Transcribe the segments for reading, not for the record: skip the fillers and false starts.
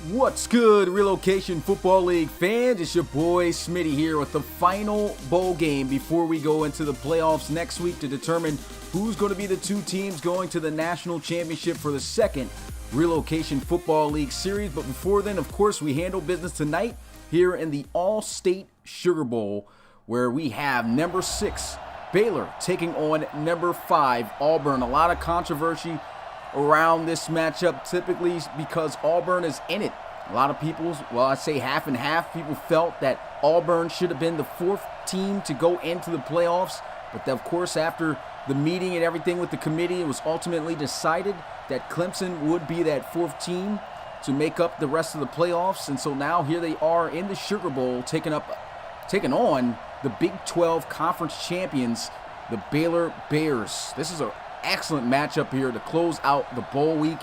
What's good, Relocation Football League fans? It's your boy Smitty here with the final bowl game before we go into the playoffs next week to determine who's going to be the two teams going to the national championship for the second Relocation Football League series. But before then, of course, we handle business tonight here in the All-State Sugar Bowl, where we have number 6 Baylor taking on number 5 Auburn. A lot of controversy around this matchup, typically because Auburn is in it. A lot of people, well, I say half and half, people felt that Auburn should have been the 4th team to go into the playoffs. But of course, after the meeting and everything with the committee, it was ultimately decided that Clemson would be that 4th team to make up the rest of the playoffs. And so now here they are in the Sugar Bowl, taking on the Big 12 Conference champions, the Baylor Bears. This is an excellent matchup here to close out the bowl week.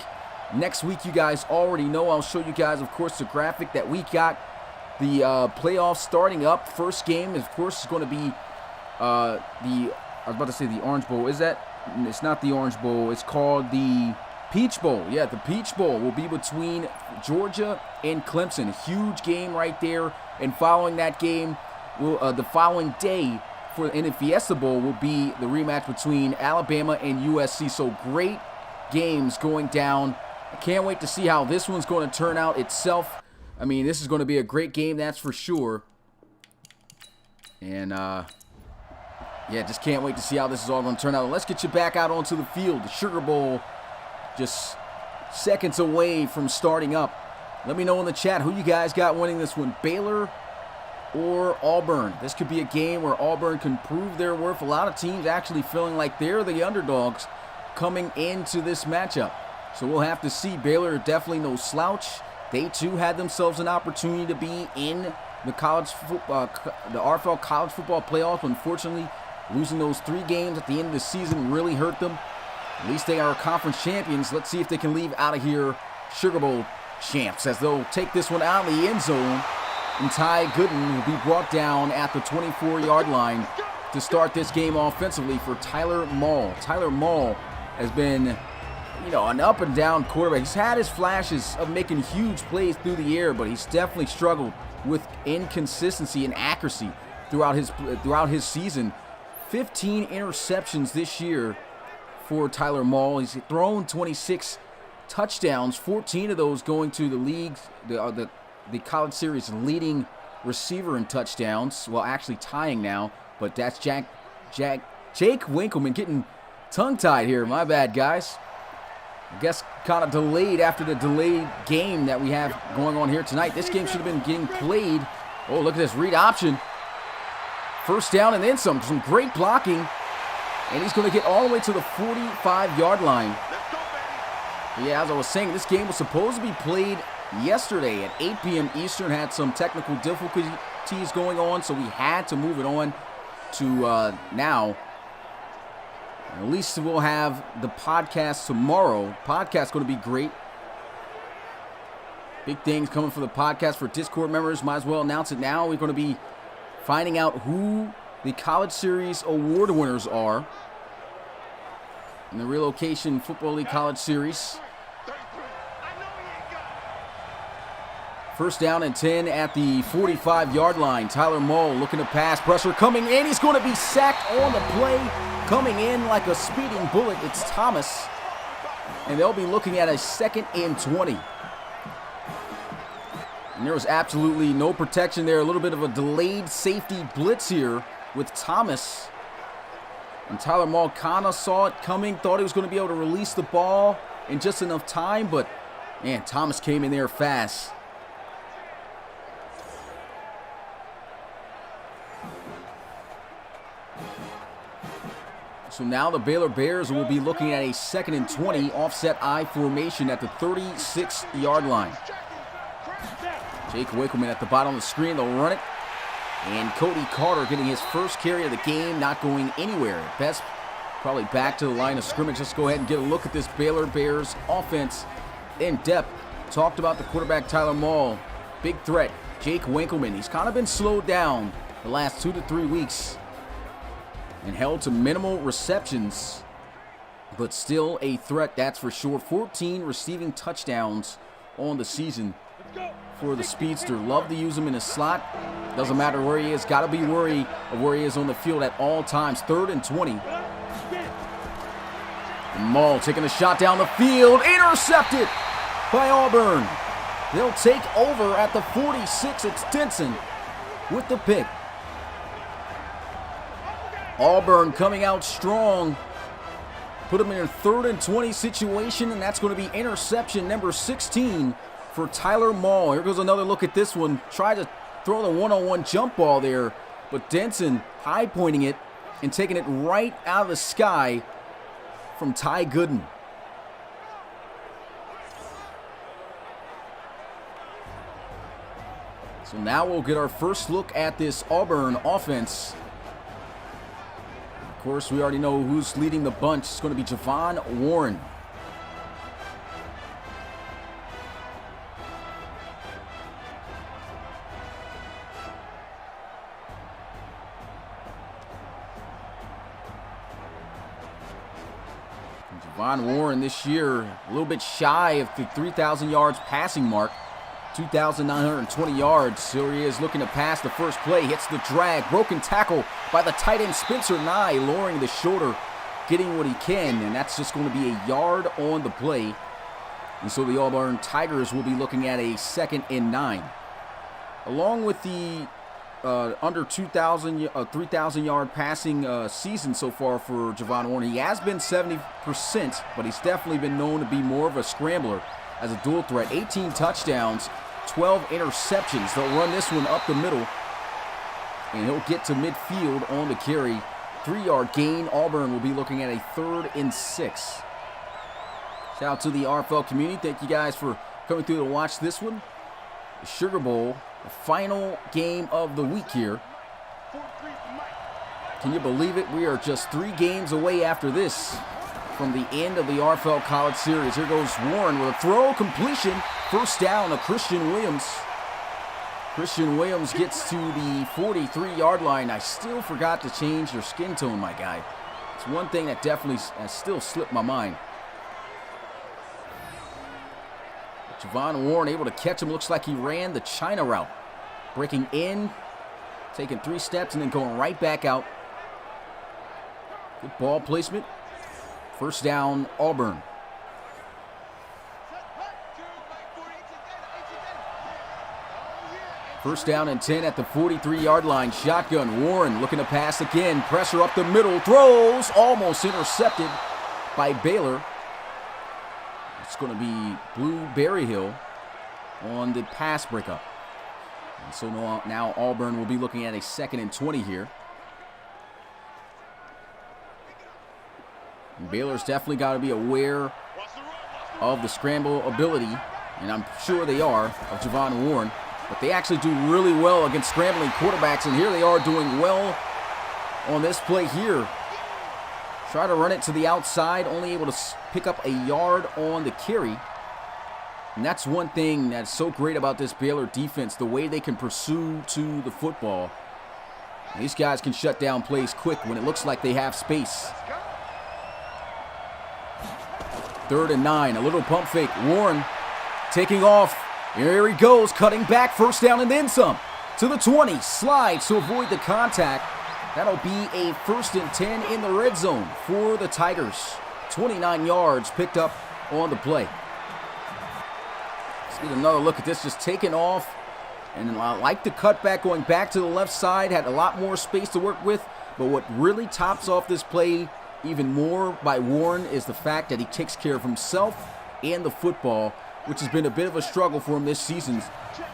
Next week, you guys already know, I'll show you guys, of course, the graphic that we got. The playoffs starting up. First game, of course, is going to be I was about to say the Orange Bowl. Is that? It's not the Orange Bowl. It's called the Peach Bowl. Yeah, the Peach Bowl will be between Georgia and Clemson. A huge game right there. And following that game, the following day, in the Fiesta Bowl will be the rematch between Alabama and USC. So great games going down. I can't wait to see how this one's going to turn out itself. I mean, this is going to be a great game, that's for sure. And, yeah, just can't wait to see how this is all going to turn out. Let's get you back out onto the field. The Sugar Bowl just seconds away from starting up. Let me know in the chat who you guys got winning this one, Baylor or Auburn. This could be a game where Auburn can prove their worth. A lot of teams actually feeling like they're the underdogs coming into this matchup. So we'll have to see. Baylor definitely no slouch. They too had themselves an opportunity to be in the the RFL college football playoffs. Unfortunately, losing those 3 games at the end of the season really hurt them. At least they are conference champions. Let's see if they can leave out of here Sugar Bowl champs, as they'll take this one out of the end zone. And Ty Gooden will be brought down at the 24-yard line to start this game offensively for Tyler Maul. Tyler Maul has been, an up-and-down quarterback. He's had his flashes of making huge plays through the air, but he's definitely struggled with inconsistency and accuracy throughout his season. 15 interceptions this year for Tyler Maul. He's thrown 26 touchdowns, 14 of those going to the league's, the college series leading receiver in touchdowns. Well, actually tying now, but that's Jake Winkleman getting tongue-tied here. My bad, guys. I guess kind of delayed after the delayed game that we have going on here tonight. This game should have been getting played. Oh, look at this read option. First down and then some great blocking. And he's going to get all the way to the 45-yard line. Yeah, as I was saying, this game was supposed to be played yesterday at 8 p.m. Eastern. Had some technical difficulties going on, so we had to move it on to now. At least we'll have the podcast tomorrow. Podcast going to be great. Big things coming for the podcast for Discord members. Might as well announce it now. We're going to be finding out who the College Series award winners are in the Relocation Football League College Series. First down and 10 at the 45-yard line. Tyler Maul looking to pass. Pressure coming in. He's going to be sacked on the play. Coming in like a speeding bullet, it's Thomas. And they'll be looking at a 2nd and 20. And there was absolutely no protection there. A little bit of a delayed safety blitz here with Thomas. And Tyler Maul kind of saw it coming. Thought he was going to be able to release the ball in just enough time. But, man, Thomas came in there fast. So now the Baylor Bears will be looking at a 2nd and 20 offset I formation at the 36-yard line. Jake Winkleman at the bottom of the screen. They'll run it. And Cody Carter getting his first carry of the game, not going anywhere. At best, probably back to the line of scrimmage. Let's go ahead and get a look at this Baylor Bears offense in depth. Talked about the quarterback, Tyler Maul. Big threat, Jake Winkleman. He's kind of been slowed down the last 2 to 3 weeks and held to minimal receptions, but still a threat, that's for sure. 14 receiving touchdowns on the season for the speedster. Love to use him in a slot. Doesn't matter where he is. Got to be wary of where he is on the field at all times. 3rd and 20. And Maul taking a shot down the field. Intercepted by Auburn. They'll take over at the 46. It's Denson with the pick. Auburn coming out strong. Put them in a 3rd and 20 situation, and that's going to be interception number 16 for Tyler Maul. Here goes another look at this one. Tried to throw the one-on-one jump ball there, but Denson high-pointing it and taking it right out of the sky from Ty Gooden. So now we'll get our first look at this Auburn offense. Of course, we already know who's leading the bunch. It's going to be Javon Warren. And Javon Warren this year a little bit shy of the 3,000 yards passing mark. 2,920 yards. Here he is looking to pass the first play. Hits the drag. Broken tackle by the tight end Spencer Nye, lowering the shoulder, getting what he can, and that's just going to be a yard on the play. And so the Auburn Tigers will be looking at a 2nd and 9. Along with the under 3,000 yard passing season so far for Javon Warren, he has been 70%, but he's definitely been known to be more of a scrambler as a dual threat. 18 touchdowns, 12 interceptions. They'll run this one up the middle, and he'll get to midfield on the carry. 3-yard gain. Auburn will be looking at a 3rd and 6. Shout out to the RFL community. Thank you guys for coming through to watch this one. The Sugar Bowl, the final game of the week here. Can you believe it? We are just 3 games away after this from the end of the RFL College Series. Here goes Warren with a throw, completion, 1st down to Christian Williams. Christian Williams gets to the 43-yard line. I still forgot to change your skin tone, my guy. It's one thing that definitely has still slipped my mind. Javon Warren able to catch him. Looks like he ran the China route. Breaking in, taking 3 steps, and then going right back out. Good ball placement. 1st down, Auburn. First down and 10 at the 43-yard line. Shotgun. Warren looking to pass again. Pressure up the middle. Throws. Almost intercepted by Baylor. It's going to be Blue Berryhill on the pass breakup. And so now Auburn will be looking at a 2nd and 20 here. And Baylor's definitely got to be aware of the scramble ability, and I'm sure they are, of Javon Warren. But they actually do really well against scrambling quarterbacks, and here they are doing well on this play here. Try to run it to the outside, only able to pick up a yard on the carry. And that's one thing that's so great about this Baylor defense, the way they can pursue to the football. And these guys can shut down plays quick when it looks like they have space. 3rd and 9, a little pump fake. Warren taking off. Here he goes, cutting back, 1st down and then some. To the 20, slides to avoid the contact. That'll be a 1st and 10 in the red zone for the Tigers. 29 yards picked up on the play. Let's get another look at this, just taking off. And I like the cutback going back to the left side, had a lot more space to work with. But what really tops off this play even more by Warren is the fact that he takes care of himself and the football, which has been a bit of a struggle for him this season,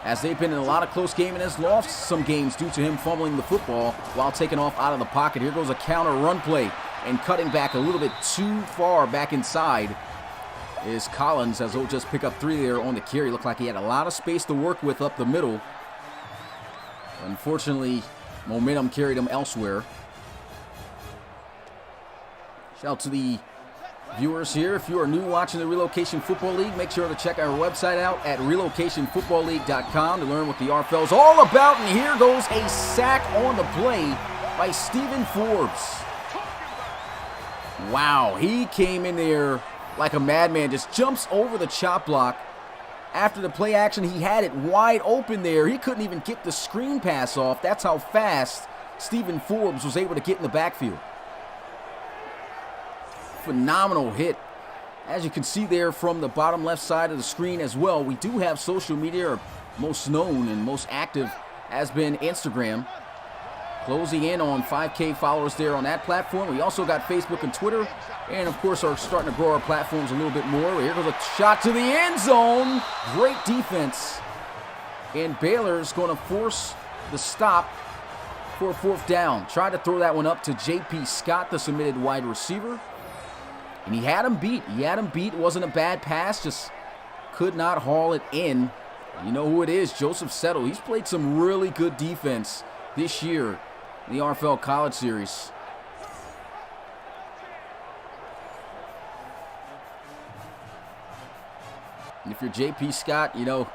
as they've been in a lot of close games and has lost some games due to him fumbling the football while taking off out of the pocket. Here goes a counter run play, and cutting back a little bit too far back inside is Collins, as he'll just pick up 3 there on the carry. Looked like he had a lot of space to work with up the middle. Unfortunately, momentum carried him elsewhere. Shout out to the viewers here. If you are new watching the Relocation Football League, make sure to check our website out at relocationfootballleague.com to learn what the RFL is all about. And here goes a sack on the play by Stephen Forbes. Wow, he came in there like a madman, just jumps over the chop block after the play action, he had it wide open there. He couldn't even get the screen pass off. That's how fast Stephen Forbes was able to get in the backfield. Phenomenal hit. As you can see there from the bottom left side of the screen as well, we do have social media. Our most known and most active has been Instagram. Closing in on 5K followers there on that platform. We also got Facebook and Twitter. And, of course, are starting to grow our platforms a little bit more. Here goes a shot to the end zone. Great defense. And Baylor's going to force the stop for a 4th down. Tried to throw that one up to J.P. Scott, the submitted wide receiver. And he had him beat. It wasn't a bad pass, just could not haul it in. You know who it is, Joseph Settle. He's played some really good defense this year in the RFL College Series. And if you're J.P. Scott, you know,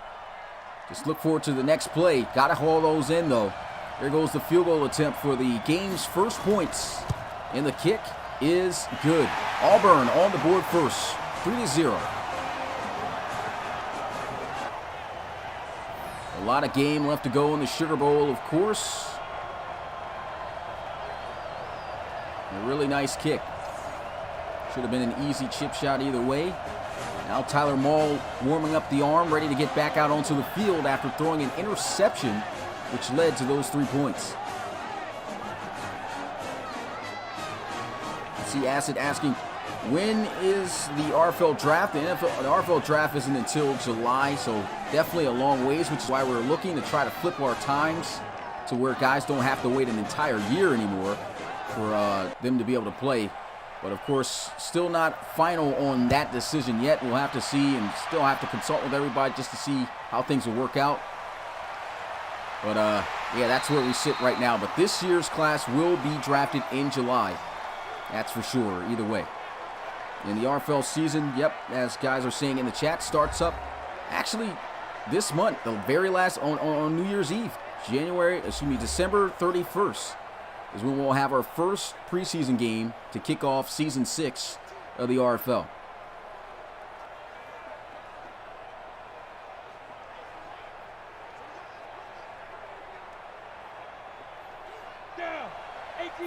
just look forward to the next play. Got to haul those in, though. There goes the field goal attempt for the game's first points. And the kick is good. Auburn on the board first, 3-0. A lot of game left to go in the Sugar Bowl, of course. A really nice kick. Should have been an easy chip shot either way. Now Tyler Maul warming up the arm, ready to get back out onto the field after throwing an interception, which led to those 3 points. I see Acid asking, when is the RFL draft? The RFL draft isn't until July, so definitely a long ways, which is why we're looking to try to flip our times to where guys don't have to wait an entire year anymore for them to be able to play. But, of course, still not final on that decision yet. We'll have to see and still have to consult with everybody just to see how things will work out. But, yeah, that's where we sit right now. But this year's class will be drafted in July. That's for sure, either way. And the RFL season, yep, as guys are saying in the chat, starts up actually this month, the very last on New Year's Eve. December 31st. Is when we'll have our first preseason game to kick off Season 6 of the RFL.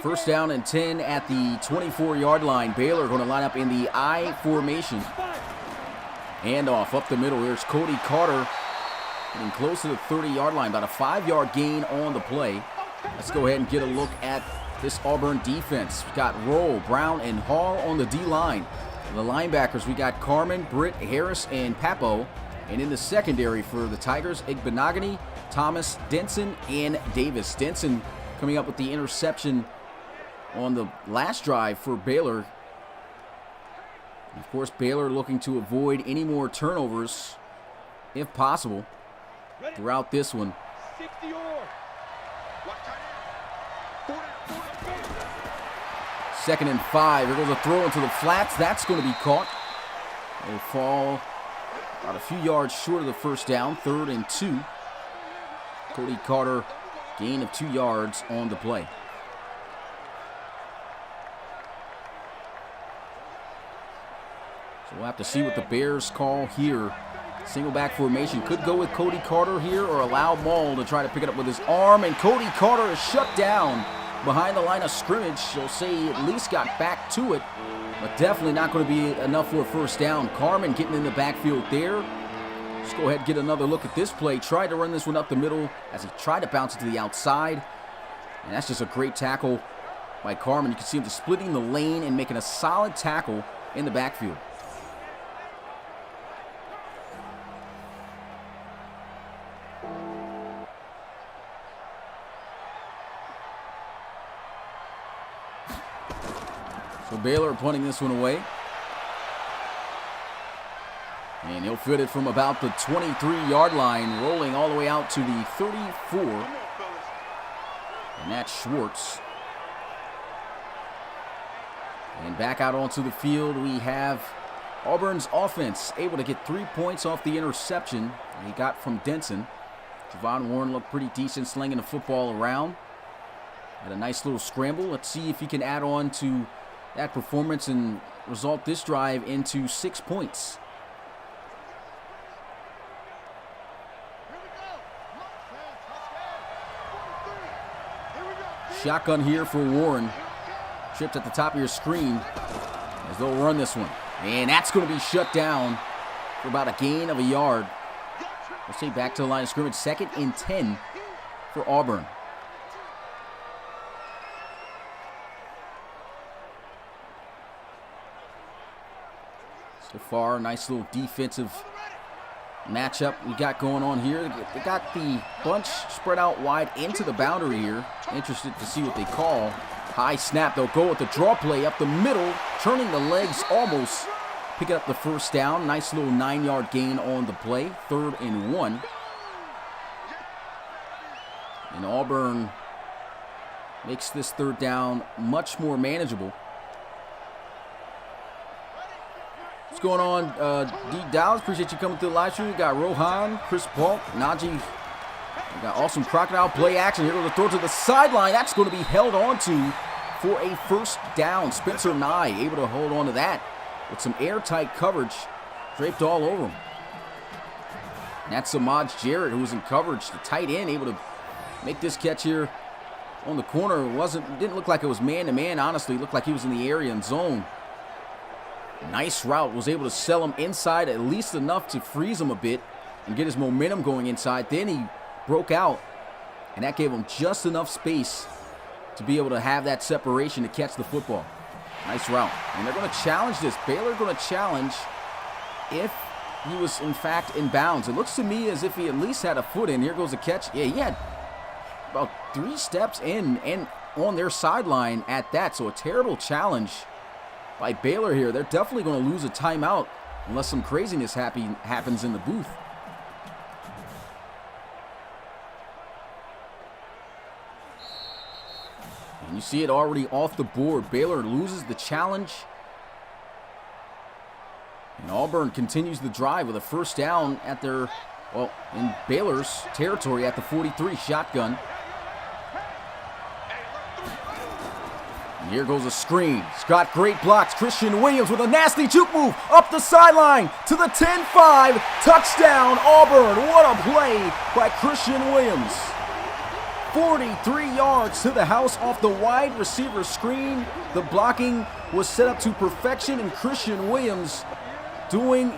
First down and 10 at the 24-yard line. Baylor going to line up in the I formation. Handoff up the middle. Here's Cody Carter getting close to the 30-yard line. About a 5-yard gain on the play. Let's go ahead and get a look at this Auburn defense. We've got Roll, Brown, and Hall on the D-line. The linebackers, we got Carmen, Britt, Harris, and Papo. And in the secondary for the Tigers, Igbenogany, Thomas, Denson, and Davis. Denson coming up with the interception on the last drive for Baylor. And of course, Baylor looking to avoid any more turnovers, if possible, throughout this one. 2nd and 5. Here goes a throw into the flats. That's going to be caught. It'll fall about a few yards short of the first down. 3rd and 2. Cody Carter, gain of 2 yards on the play. So we'll have to see what the Bears call here. Single back formation. Could go with Cody Carter here or allow Maul to try to pick it up with his arm. And Cody Carter is shut down behind the line of scrimmage. She'll say he at least got back to it, but definitely not going to be enough for a first down. Carmen getting in the backfield there. Let's go ahead and get another look at this play. Tried to run this one up the middle as he tried to bounce it to the outside. And that's just a great tackle by Carmen. You can see him just splitting the lane and making a solid tackle in the backfield. So Baylor punting this one away. And he'll fit it from about the 23-yard line, rolling all the way out to the 34. And that's Schwartz. And back out onto the field, we have Auburn's offense able to get 3 points off the interception he got from Denson. Javon Warren looked pretty decent slinging the football around. Had a nice little scramble. Let's see if he can add on to that performance and result this drive into 6 points. Shotgun here for Warren. Tripped at the top of your screen as they'll run this one. And that's going to be shut down for about a gain of a yard. We'll say back to the line of scrimmage. 2nd and 10 for Auburn. So far, nice little defensive matchup we got going on here. They got the bunch spread out wide into the boundary here. Interested to see what they call. High snap. They'll go with the draw play up the middle, turning the legs almost. Picking up the first down. Nice little 9-yard gain on the play. 3rd and 1. And Auburn makes this 3rd down much more manageable. What's going on, D. Dallas? Appreciate you coming through the live stream. We got Rohan, Chris Paul, Najee. We got awesome crocodile play action. Here goes the throw to the sideline. That's going to be held on to for a 1st down. Spencer Nye able to hold on to that with some airtight coverage draped all over him. And that's Samaj Jarrett, who was in coverage. The tight end able to make this catch here on the corner. Didn't look like it was man-to-man, honestly. It looked like he was in the area and zone. Nice route. Was able to sell him inside at least enough to freeze him a bit and get his momentum going inside. Then he broke out, and that gave him just enough space to be able to have that separation to catch the football. Nice route. And they're going to challenge this. Baylor going to challenge if he was, in fact, in bounds. It looks to me as if he at least had a foot in. Here goes the catch. Yeah, he had about 3 steps in and on their sideline at that. So a terrible challenge by Baylor here. They're definitely going to lose a timeout unless some craziness happens in the booth. And you see it already off the board. Baylor loses the challenge. And Auburn continues the drive with a 1st down at their, well, in Baylor's territory at the 43. Shotgun. Here goes a screen. Scott great blocks. Christian Williams with a nasty juke move up the sideline to the 10-5. Touchdown, Auburn. What a play by Christian Williams. 43 yards to the house off the wide receiver screen. The blocking was set up to perfection, and Christian Williams doing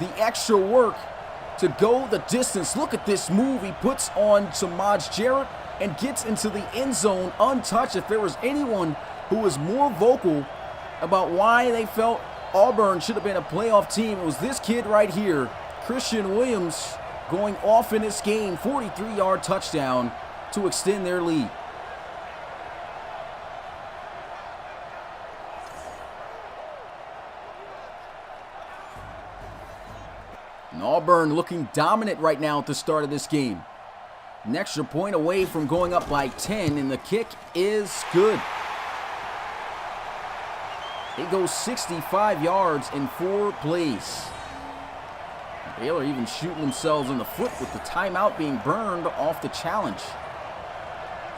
the extra work to go the distance. Look at this move he puts on Samaj Jarrett and gets into the end zone untouched. If there was anyone who was more vocal about why they felt Auburn should have been a playoff team, it was this kid right here. Christian Williams going off in this game. 43-yard touchdown to extend their lead. And Auburn looking dominant right now at the start of this game. An extra point away from going up by 10, and the kick is good. It goes 65 yards in 4 plays. Baylor even shooting themselves in the foot with the timeout being burned off the challenge.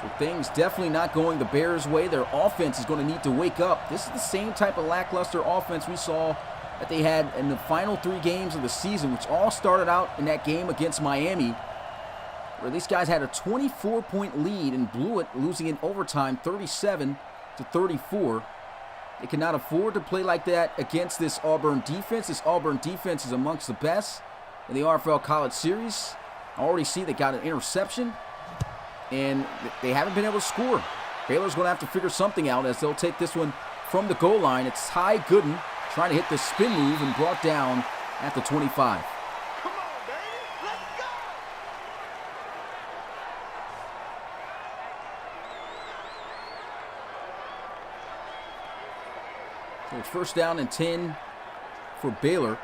So things definitely not going the Bears' way. Their offense is going to need to wake up. This is the same type of lackluster offense we saw that they had in the final 3 games of the season, which all started out in that game against Miami, where these guys had a 24-point lead and blew it, losing in overtime 37-34. They cannot afford to play like that against this Auburn defense. This Auburn defense is amongst the best in the RFL College Series. I already see they got an interception, and they haven't been able to score. Baylor's going to have to figure something out as they'll take this one from the goal line. It's Ty Gooden trying to hit the spin move and brought down at the 25. So it's 1st down and 10 for Baylor.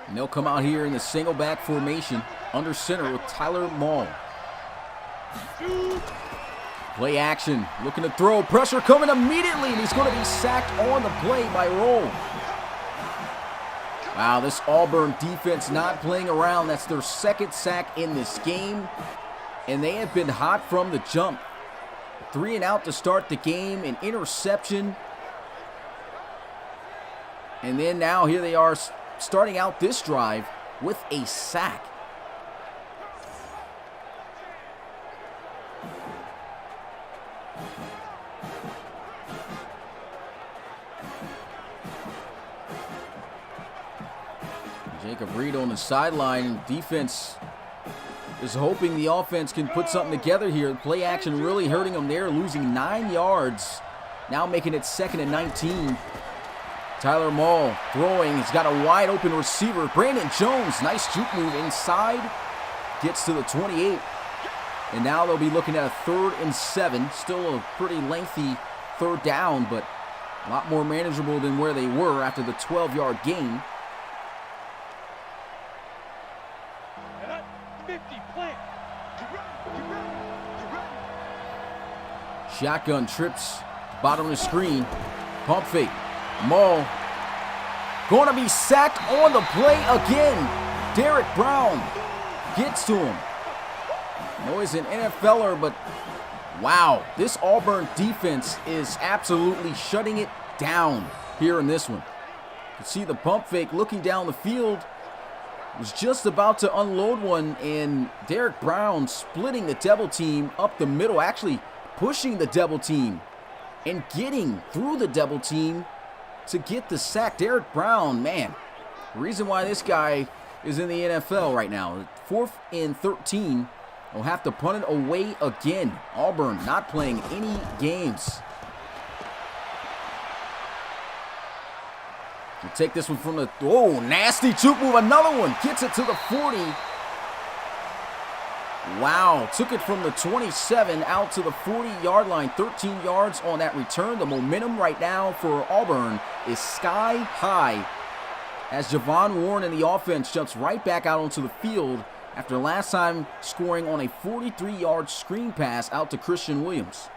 And they'll come out here in the single back formation under center with Tyler Maul. Play action, looking to throw, pressure coming immediately, and he's going to be sacked on the play by Roll. Wow, this Auburn defense not playing around. That's their 2nd sack in this game. and they have been hot from the jump. 3 and out to start the game, an interception. And then now here they are starting out this drive with a sack. Jacob Reed on the sideline. Defense is hoping the offense can put something together here. Play action really hurting them there, losing 9 yards. Now making it 2nd and 19. Tyler Mall throwing. He's got a wide open receiver. Brandon Jones, nice juke move inside. Gets to the 28. And now they'll be looking at a 3rd and 7. Still a pretty lengthy 3rd down, but a lot more manageable than where they were after the 12-yard gain. Shotgun trips, bottom of the screen, pump fake. Maul going to be sacked on the play again. Derek Brown gets to him. No, he's an NFLer, but wow, this Auburn defense is absolutely shutting it down here in this one. You can see the pump fake looking down the field. Was just about to unload one, and Derek Brown splitting the double team up the middle, actually pushing the double team and getting through the double team to get the sack. Derek Brown, man, the reason why this guy is in the NFL right now. 4th and 13. They'll have to punt it away again. Auburn not playing any games. We'll take this one from the, oh, nasty juke move. Another one gets it to the 40. Wow, took it from the 27 out to the 40-yard line. 13 yards on that return. The momentum right now for Auburn is sky high as Javon Warren in the offense jumps right back out onto the field after last time scoring on a 43-yard screen pass out to Christian Williams.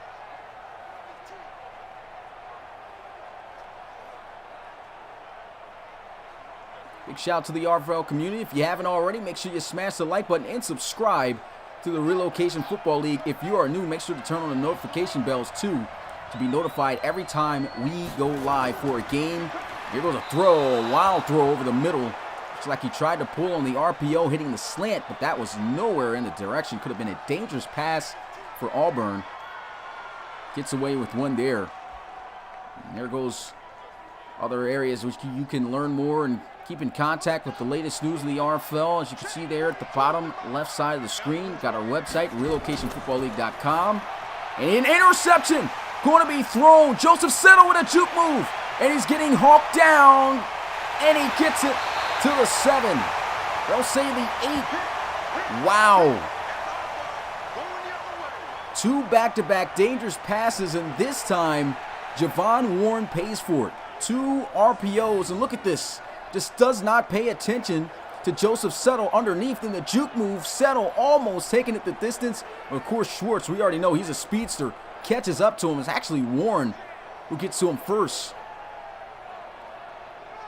Big shout out to the RFL community. If you haven't already, make sure you smash the like button and subscribe to the Relocation Football League. If you are new, make sure to turn on the notification bells too to be notified every time we go live for a game. Here goes a throw, a wild throw over the middle. Looks like he tried to pull on the RPO, hitting the slant, but that was nowhere in the direction. Could have been a dangerous pass for Auburn. Gets away with one there. And there goes other areas which you can learn more and keep in contact with the latest news in the RFL. As you can see there at the bottom left side of the screen, got our website, relocationfootballleague.com. And an interception going to be thrown. Joseph Settle with a juke move. And he's getting hawked down. And he gets it to the 7. They'll say the 8. Wow. 2 back-to-back dangerous passes, and this time, Javon Warren pays for it. 2 RPOs, and look at this. Just does not pay attention to Joseph Settle underneath in the juke move. Settle almost taking it the distance. Of course, Schwartz, we already know he's a speedster, catches up to him. It's actually Warren who gets to him first.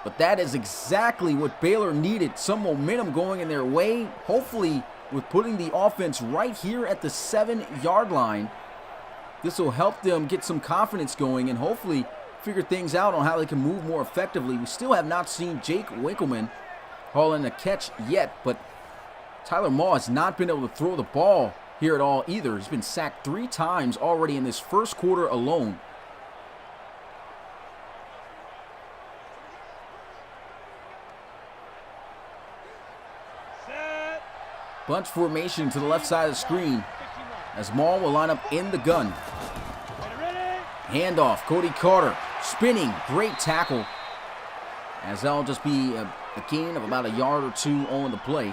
But that is exactly what Baylor needed. Some momentum going in their way. Hopefully, with putting the offense right here at the 7-yard line, this will help them get some confidence going and hopefully figure things out on how they can move more effectively. We still have not seen Jake Winkleman haul in a catch yet, but Tyler Maw has not been able to throw the ball here at all either. He's been sacked 3 times already in this first quarter alone. Bunch formation to the left side of the screen as Maul will line up in the gun. Handoff, Cody Carter spinning, great tackle. As that'll just be a gain of about a yard or 2 on the play.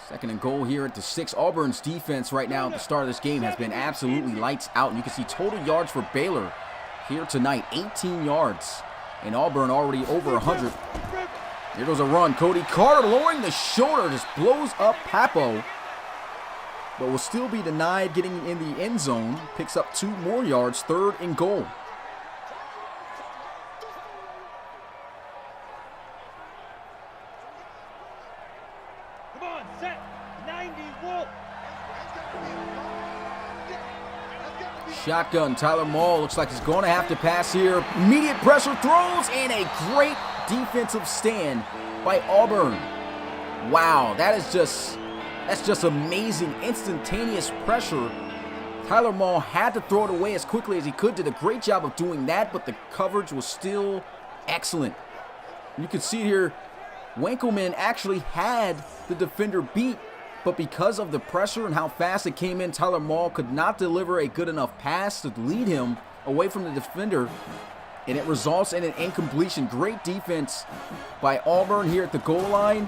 Second and goal here at the 6. Auburn's defense right now at the start of this game has been absolutely lights out. And you can see total yards for Baylor here tonight, 18 yards. And Auburn already over 100. Here goes a run. Cody Carter lowering the shoulder, just blows up Papo. But will still be denied getting in the end zone. Picks up 2 more yards, 3rd and goal. Shotgun, Tyler Maul looks like he's going to have to pass here. Immediate pressure, throws, and a great defensive stand by Auburn. Wow, that's just amazing, instantaneous pressure. Tyler Maul had to throw it away as quickly as he could, did a great job of doing that, but the coverage was still excellent. You can see here, Winkleman actually had the defender beat, but because of the pressure and how fast it came in, Tyler Maul could not deliver a good enough pass to lead him away from the defender, and it results in an incompletion. Great defense by Auburn here at the goal line,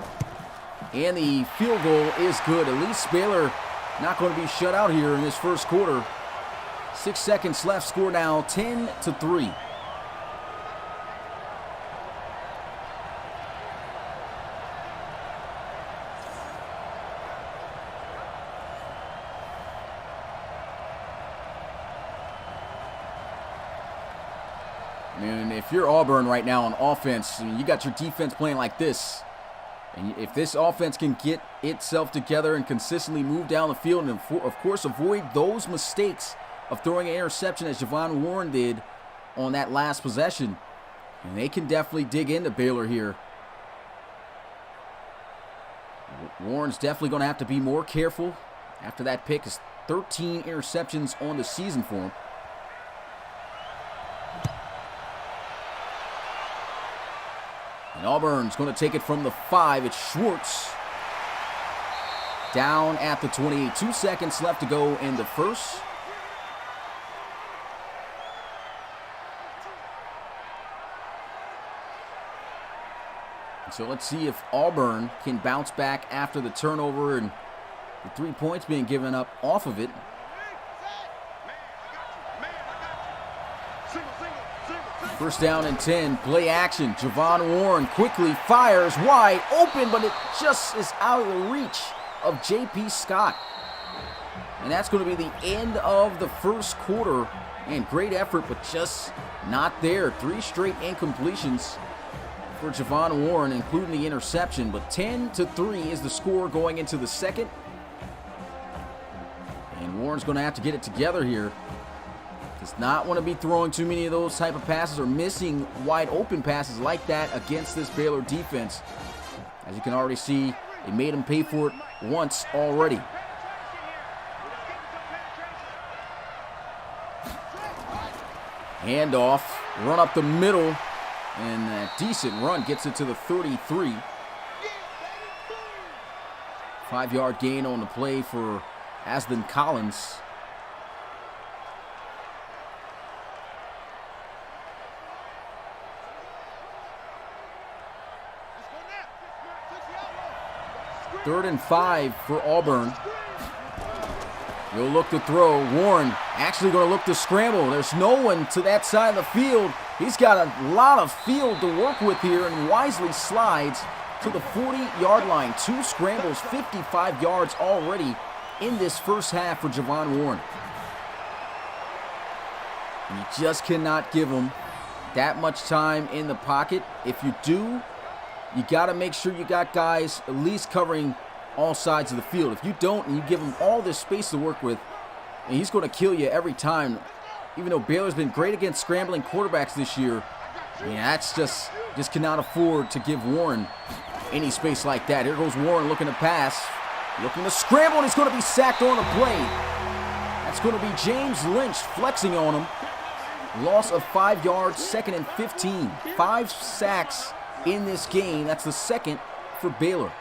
and the field goal is good. At least Baylor not going to be shut out here in this first quarter. 6 seconds left, score now 10-3. If you're Auburn right now on offense, you got your defense playing like this, and if this offense can get itself together and consistently move down the field and, of course, avoid those mistakes of throwing an interception as Javon Warren did on that last possession, and they can definitely dig into Baylor here. Warren's definitely going to have to be more careful after that pick. Is 13 interceptions on the season for him. And Auburn's going to take it from the 5. It's Schwartz. Down at the 28. 2 seconds left to go in the first. So let's see if Auburn can bounce back after the turnover and the 3 points being given up off of it. First down and 10, play action. Javon Warren quickly fires wide open, but it just is out of the reach of J.P. Scott. And that's going to be the end of the first quarter. And great effort, but just not there. 3 straight incompletions for Javon Warren, including the interception. But 10-3 is the score going into the second. And Warren's going to have to get it together here. Does not want to be throwing too many of those type of passes or missing wide open passes like that against this Baylor defense. As you can already see, they made him pay for it once already. Handoff, run up the middle, and a decent run gets it to the 33. 5-yard gain on the play for Asden Collins. Third and 5 for Auburn. He'll look to throw. Warren actually going to look to scramble. There's no one to that side of the field. He's got a lot of field to work with here and wisely slides to the 40-yard line. 2 scrambles, 55 yards already in this first half for Javon Warren. And you just cannot give him that much time in the pocket. If you do, you got to make sure you got guys at least covering all sides of the field. If you don't and you give him all this space to work with, and he's going to kill you every time. Even though Baylor's been great against scrambling quarterbacks this year, that's just cannot afford to give Warren any space like that. Here goes Warren looking to pass, looking to scramble, and he's going to be sacked on the play. That's going to be James Lynch flexing on him. Loss of 5 yards, 2nd and 15. 5 sacks in this game. That's the second for Baylor.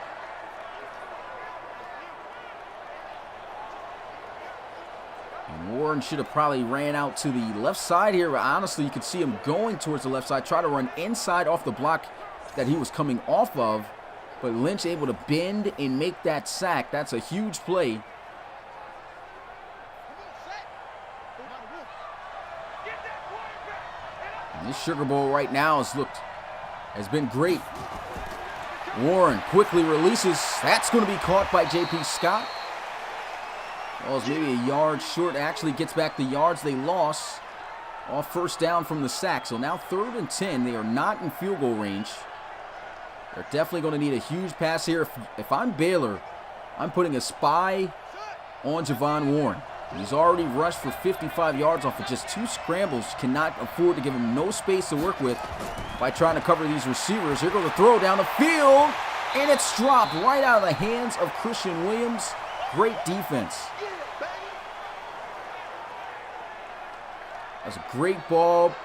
And Warren should have probably ran out to the left side here. Honestly, you could see him going towards the left side, try to run inside off the block that he was coming off of. But Lynch able to bend and make that sack. That's a huge play. And this Sugar Bowl right now has been great. Warren quickly releases. That's going to be caught by J.P. Scott. Well, it's maybe a yard short. Actually gets back the yards they lost off first down from the sack. So now 3rd and 10. They are not in field goal range. They're definitely going to need a huge pass here. If I'm Baylor, I'm putting a spy on Javon Warren. He's already rushed for 55 yards off of just 2 scrambles. Cannot afford to give him no space to work with by trying to cover these receivers. Here goes the throw down the field, and it's dropped right out of the hands of Christian Williams. Great defense. That's a great ball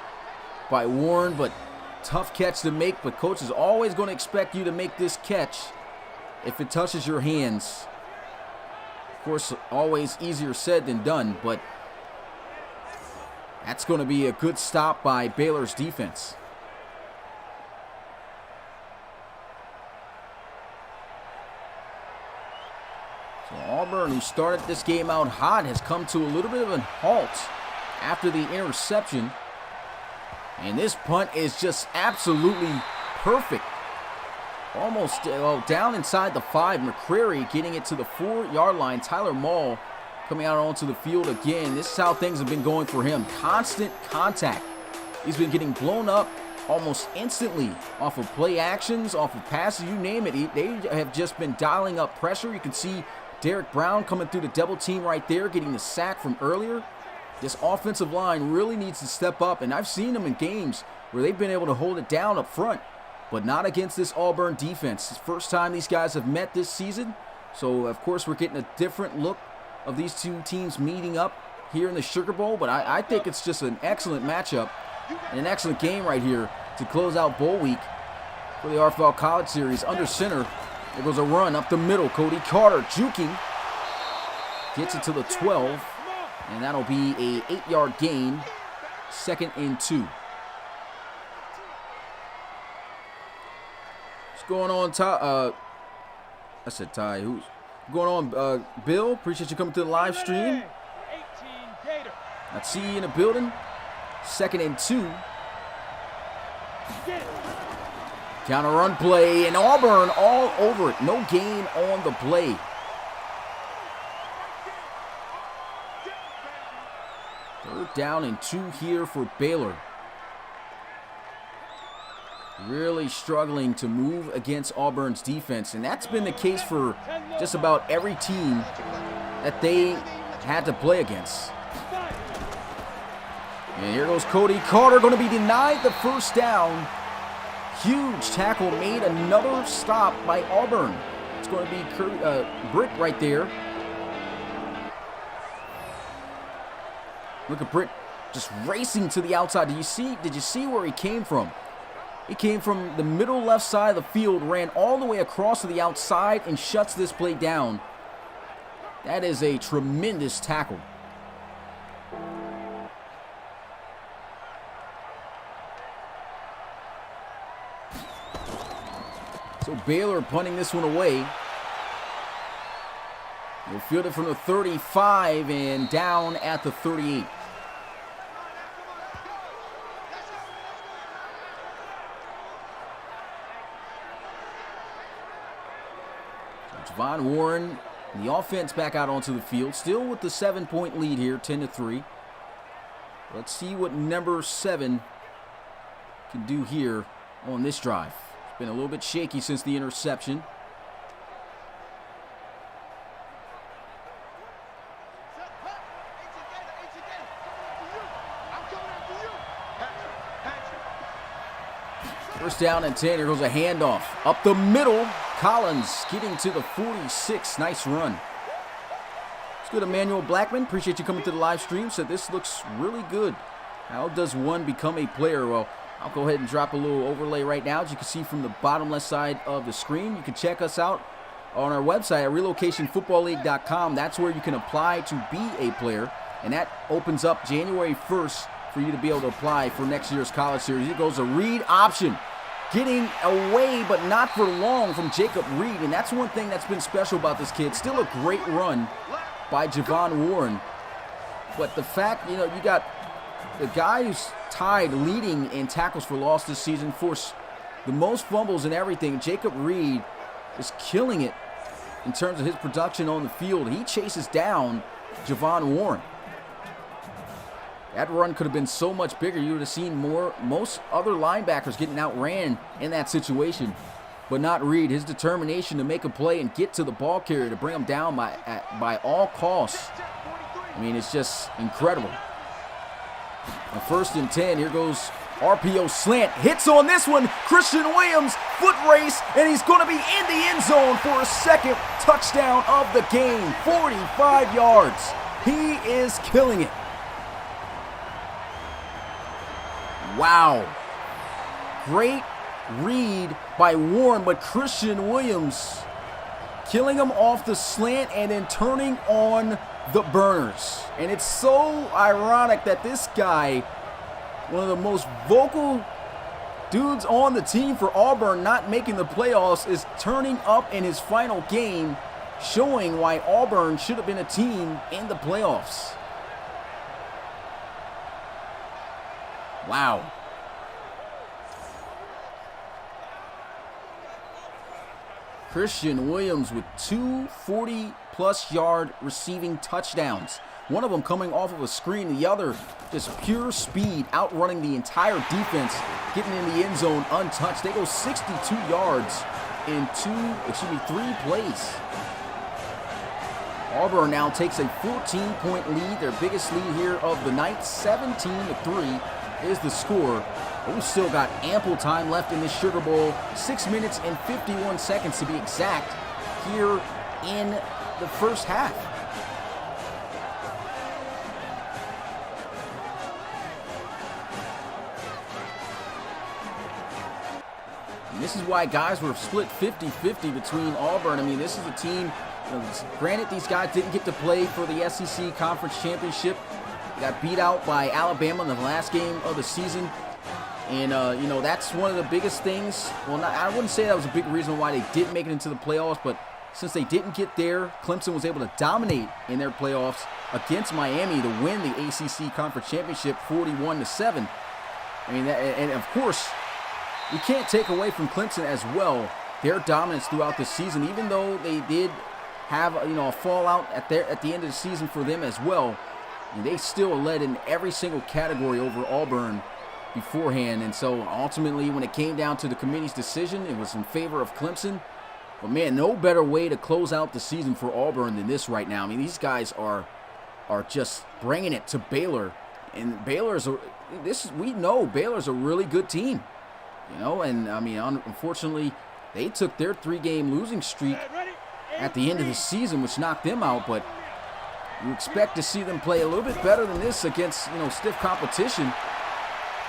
by Warren, but tough catch to make. But coach is always going to expect you to make this catch if it touches your hands. Of course, always easier said than done, but that's going to be a good stop by Baylor's defense. So Auburn, who started this game out hot, has come to a little bit of a halt after the interception. And this punt is just absolutely perfect. Almost down inside the 5. McCrary getting it to the 4-yard line. Tyler Mall coming out onto the field again. This is how things have been going for him. Constant contact. He's been getting blown up almost instantly off of play actions, off of passes, you name it. They have just been dialing up pressure. You can see Derek Brown coming through the double team right there, getting the sack from earlier. This offensive line really needs to step up, and I've seen them in games where they've been able to hold it down up front, but not against this Auburn defense. It's the first time these guys have met this season, so of course we're getting a different look of these two teams meeting up here in the Sugar Bowl, but I think it's just an excellent matchup and an excellent game right here to close out bowl week for the RFL College Series. Under center, there goes a run up the middle. Cody Carter juking, gets it to the 12. And that'll be a 8-yard gain, 2nd and 2. What's going on, Ty? I said Ty. Who's going on, Bill? Appreciate you coming to the live stream. Let's see you in the building. 2nd and 2. Counter run play, and Auburn all over it. No gain on the play. Down and 2 here for Baylor. Really struggling to move against Auburn's defense, and that's been the case for just about every team that they had to play against. And here goes Cody Carter, going to be denied the first down. Huge tackle made, another stop by Auburn. It's going to be Britt right there. Look at Britt just racing to the outside. Did you see where he came from? He came from the middle left side of the field, ran all the way across to the outside, and shuts this play down. That is a tremendous tackle. So Baylor punting this one away. They'll field it from the 35 and down at the 38. Javon Warren, the offense back out onto the field, still with the 7-point lead here, 10-3. Let's see what number 7 can do here on this drive. It's been a little bit shaky since the interception. First down and 10. Here goes a handoff up the middle. Collins getting to the 46. Nice run. It's good, Emmanuel Blackman. Appreciate you coming to the live stream. Said this looks really good. How does one become a player? Well, I'll go ahead and drop a little overlay right now. As you can see from the bottom left side of the screen, you can check us out on our website at relocationfootballleague.com. That's where you can apply to be a player, and that opens up January 1st for you to be able to apply for next year's college series. Here goes a read option. Getting away, but not for long, from Jacob Reed. And that's one thing that's been special about this kid. Still a great run by Javon Warren. But the fact, you got the guy who's tied leading in tackles for loss this season, forced the most fumbles and everything. Jacob Reed is killing it in terms of his production on the field. He chases down Javon Warren. That run could have been so much bigger. You would have seen most other linebackers getting outran in that situation, but not Reed. His determination to make a play and get to the ball carrier to bring him down by all costs. I mean, it's just incredible. A 1st and 10. Here goes RPO slant. Hits on this one. Christian Williams, foot race, and he's going to be in the end zone for a 2nd touchdown of the game. 45 yards. He is killing it. Wow. Great read by Warren, but Christian Williams killing him off the slant and then turning on the burners. And it's so ironic that this guy, one of the most vocal dudes on the team for Auburn not making the playoffs, is turning up in his final game, showing why Auburn should have been a team in the playoffs. Wow. Christian Williams with 2 40-plus yard receiving touchdowns. One of them coming off of a screen, the other just pure speed, outrunning the entire defense, getting in the end zone untouched. They go 62 yards in 3 plays. Auburn now takes a 14-point lead, their biggest lead here of the night. 17-3 is the score. But we've still got ample time left in this Sugar Bowl. 6 minutes and 51 seconds to be exact here in the first half. And this is why guys were split 50-50 between Auburn. I mean, this is a team, granted these guys didn't get to play for the SEC Conference Championship. They got beat out by Alabama in the last game of the season. And, that's one of the biggest things. Well, I wouldn't say that was a big reason why they didn't make it into the playoffs, but since they didn't get there, Clemson was able to dominate in their playoffs against Miami to win the ACC Conference Championship 41-7. I mean, and of course, you can't take away from Clemson as well their dominance throughout the season, even though they did have, a fallout at the end of the season for them as well. And they still led in every single category over Auburn beforehand, and so ultimately when it came down to the committee's decision, it was in favor of Clemson. But man, no better way to close out the season for Auburn than this right now. I mean, these guys are just bringing it to Baylor, and we know Baylor's a really good team, and I mean, unfortunately they took their 3-game losing streak at the end of the season, which knocked them out, but you expect to see them play a little bit better than this against stiff competition.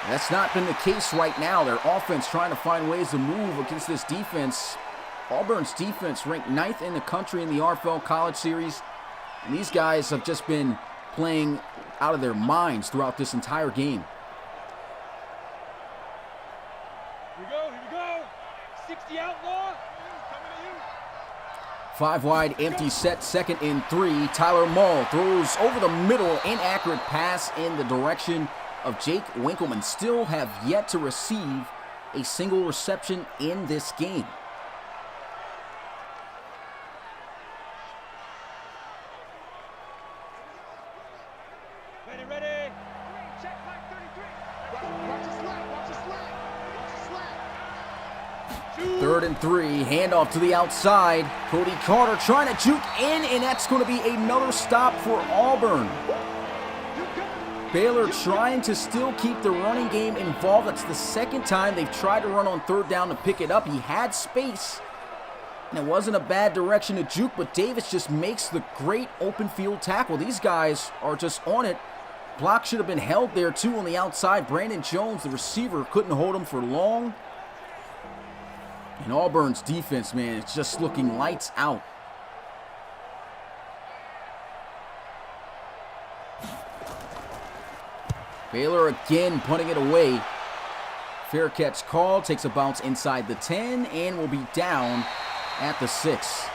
That's not been the case right now. Their offense trying to find ways to move against this defense. Auburn's defense ranked 9th in the country in the RFL College Series. And these guys have just been playing out of their minds throughout this entire game. Here we go. 60 outlaw. 5 wide, empty set, 2nd and 3. Tyler Mull throws over the middle, inaccurate pass in the direction of Jake Winkleman. Still have yet to receive a single reception in this game. Ready. Check back 33. Watch the slack. 3rd and 3, handoff to the outside. Cody Carter trying to juke in, and that's going to be another stop for Auburn. Baylor trying to still keep the running game involved. That's the 2nd time they've tried to run on 3rd down to pick it up. He had space, and it wasn't a bad direction to juke, but Davis just makes the great open field tackle. These guys are just on it. Block should have been held there, too, on the outside. Brandon Jones, the receiver, couldn't hold him for long. And Auburn's defense, man, it's just looking lights out. Baylor again punting it away. Fair catch call, takes a bounce inside the 10 and will be down at the 6.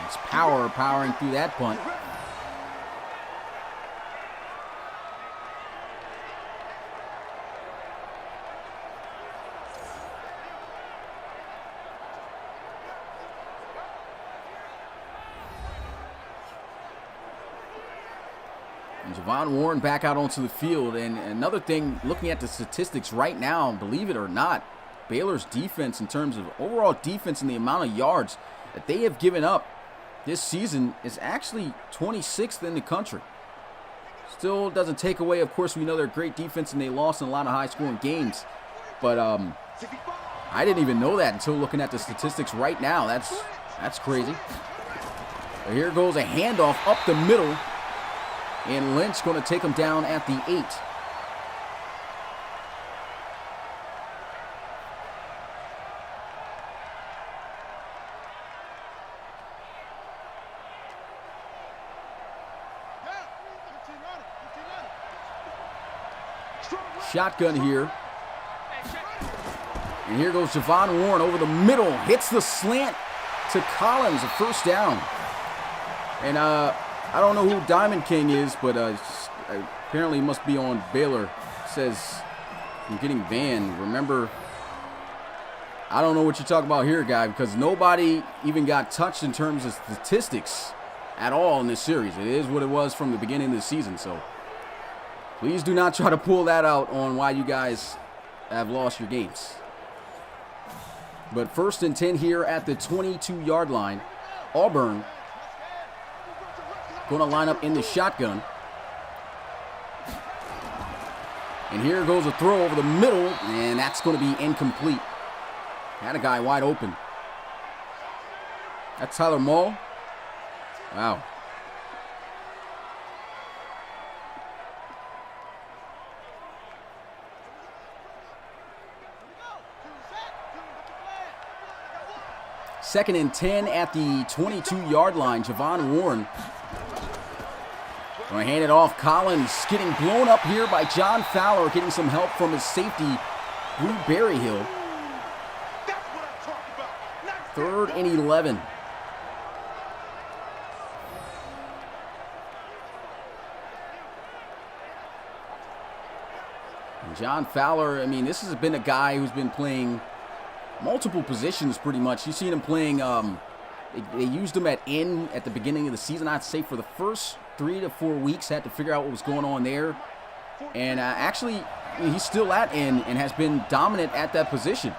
That's powering through that punt. And Javon Warren back out onto the field. And another thing, looking at the statistics right now, believe it or not, Baylor's defense in terms of overall defense and the amount of yards that they have given up this season is actually 26th in the country. Still doesn't take away, of course, we know they're great defense and they lost in a lot of high-scoring games. But I didn't even know that until looking at the statistics right now. That's crazy. But here goes a handoff up the middle. And Lynch going to take him down at the 8. Shotgun here. And here goes Javon Warren over the middle. Hits the slant to Collins, a first down. And I don't know who Diamond King is, but apparently he must be on Baylor. It says I'm getting banned. Remember, I don't know what you're talking about here, guy, because nobody even got touched in terms of statistics at all in this series. It is what it was from the beginning of the season, so please do not try to pull that out on why you guys have lost your games. But 1st and 10 here at the 22-yard line. Auburn going to line up in the shotgun. And here goes a throw over the middle, and that's going to be incomplete. Had a guy wide open. That's Tyler Mull. Wow. Second and 10 at the 22-yard line. Javon Warren going to hand it off. Collins getting blown up here by John Fowler, getting some help from his safety, Blue Berryhill. 3rd and 11. And John Fowler, I mean, this has been a guy who's been playing multiple positions pretty much. You've seen him playing, they used him at the beginning of the season. I'd say for the first 3 to 4 weeks, had to figure out what was going on there. And actually, he's still at end and has been dominant at that position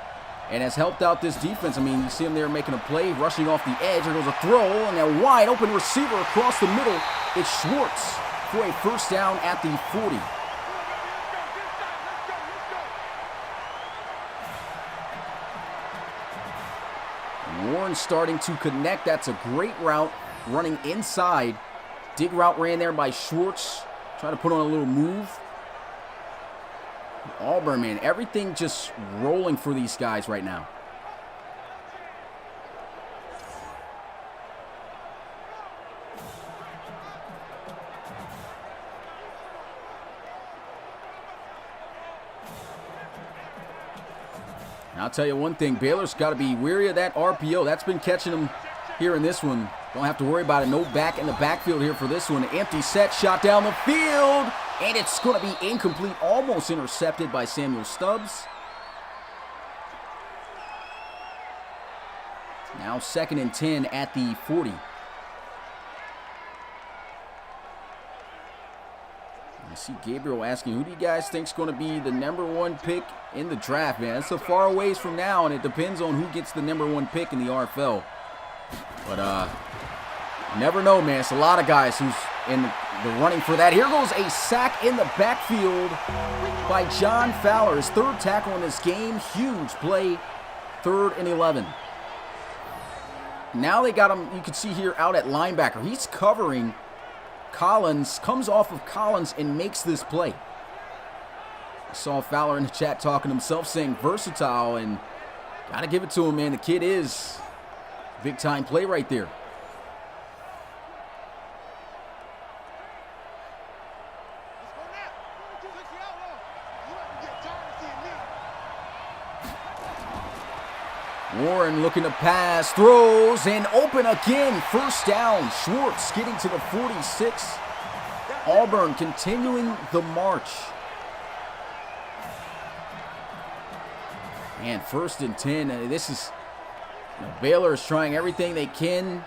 and has helped out this defense. I mean, you see him there making a play, rushing off the edge. There goes a throw, and a wide open receiver across the middle. It's Schwartz for a first down at the 40. Warren starting to connect. That's a great route, running inside. Dig route ran there by Schwartz. Trying to put on a little move. Auburn, man, everything just rolling for these guys right now. And I'll tell you one thing, Baylor's got to be wary of that RPO. That's been catching them here in this one. Don't have to worry about it. No back in the backfield here for this one. Empty set, shot down the field. And it's going to be incomplete, almost intercepted by Samuel Stubbs. Now 2nd and 10 at the 40. I see Gabriel asking, who do you guys think is going to be the #1 pick in the draft, man? It's so far away from now, and it depends on who gets the #1 pick in the RFL. But never know, man. It's a lot of guys who's in the running for that. Here goes a sack in the backfield by John Fowler. His 3rd tackle in this game. Huge play. 3rd and 11. Now they got him, you can see here, out at linebacker. He's covering Collins, comes off of Collins and makes this play. I saw Fowler in the chat talking to himself, saying versatile, and got to give it to him, man. The kid is big-time play right there. Warren looking to pass, throws, and open again. First down. Schwartz getting to the 46. Auburn continuing the march. And 1st and 10. This is, Baylor is trying everything they can.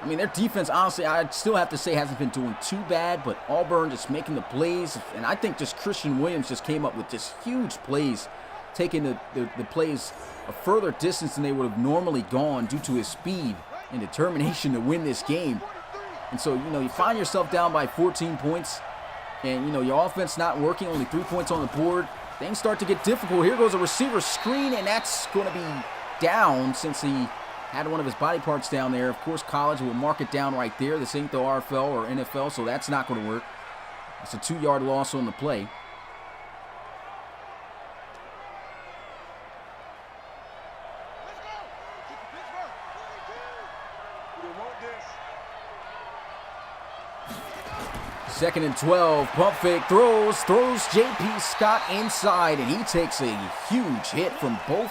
I mean, their defense, honestly, I still have to say hasn't been doing too bad, but Auburn just making the plays. And I think just Christian Williams just came up with just huge plays, taking the plays a further distance than they would have normally gone due to his speed and determination to win this game. And so, you find yourself down by 14 points and, your offense not working, only 3 points on the board. Things start to get difficult. Here goes a receiver screen, and that's going to be down since he had one of his body parts down there. Of course, college will mark it down right there. This ain't the RFL or NFL, so that's not going to work. It's a 2-yard loss on the play. Second and 12, pump fake, throws J.P. Scott inside, and he takes a huge hit from both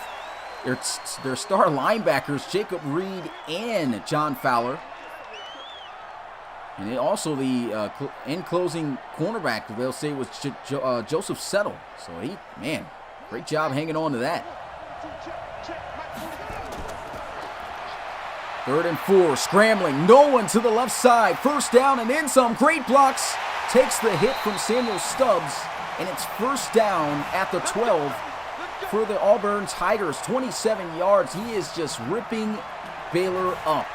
their star linebackers, Jacob Reed and John Fowler. And also the in-closing cornerback, they'll say, was Joseph Settle. So great job hanging on to that. 3rd and 4, scrambling, no one to the left side, first down and then some, great blocks, takes the hit from Samuel Stubbs, and it's first down at the 12 for the Auburn Tigers, 27 yards. He is just ripping Baylor up.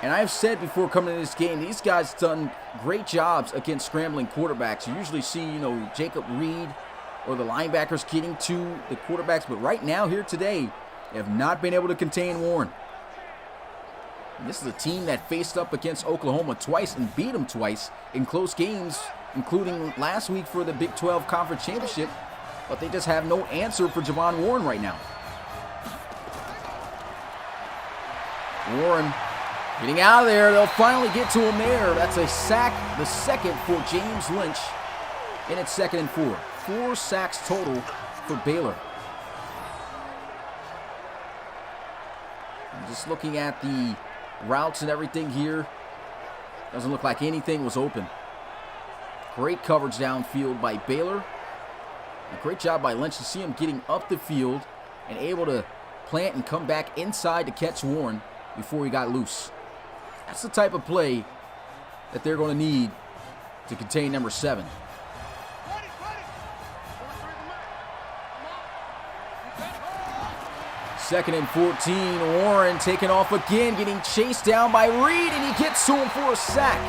And I've said before coming to this game, these guys done great jobs against scrambling quarterbacks. You usually see, Jacob Reed or the linebackers getting to the quarterbacks, but right now here today, they have not been able to contain Warren. And this is a team that faced up against Oklahoma twice and beat them twice in close games, including last week for the Big 12 Conference Championship, but they just have no answer for Javon Warren right now. Warren getting out of there. They'll finally get to him there. That's a sack, the second for James Lynch, and it's 2nd and 4. 4 sacks total for Baylor. Just looking at the routes and everything here, doesn't look like anything was open. Great coverage downfield by Baylor. A great job by Lynch to see him getting up the field and able to plant and come back inside to catch Warren before he got loose. That's the type of play that they're going to need to contain number 7. Second and 14, Warren taking off again, getting chased down by Reed, and he gets to him for a sack.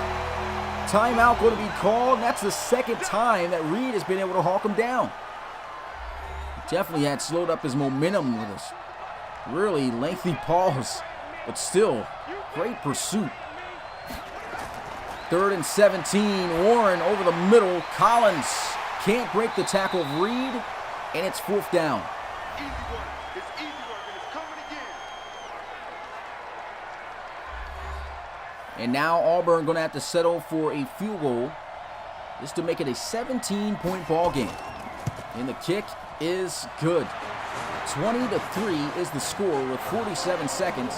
Timeout going to be called, and that's the second time that Reed has been able to hawk him down. He definitely had slowed up his momentum with a really lengthy pause, but still, great pursuit. 3rd and 17, Warren over the middle, Collins can't break the tackle of Reed, and it's 4th down. And now Auburn going to have to settle for a field goal just to make it a 17-point ball game. And the kick is good. 20-3 is the score with 47 seconds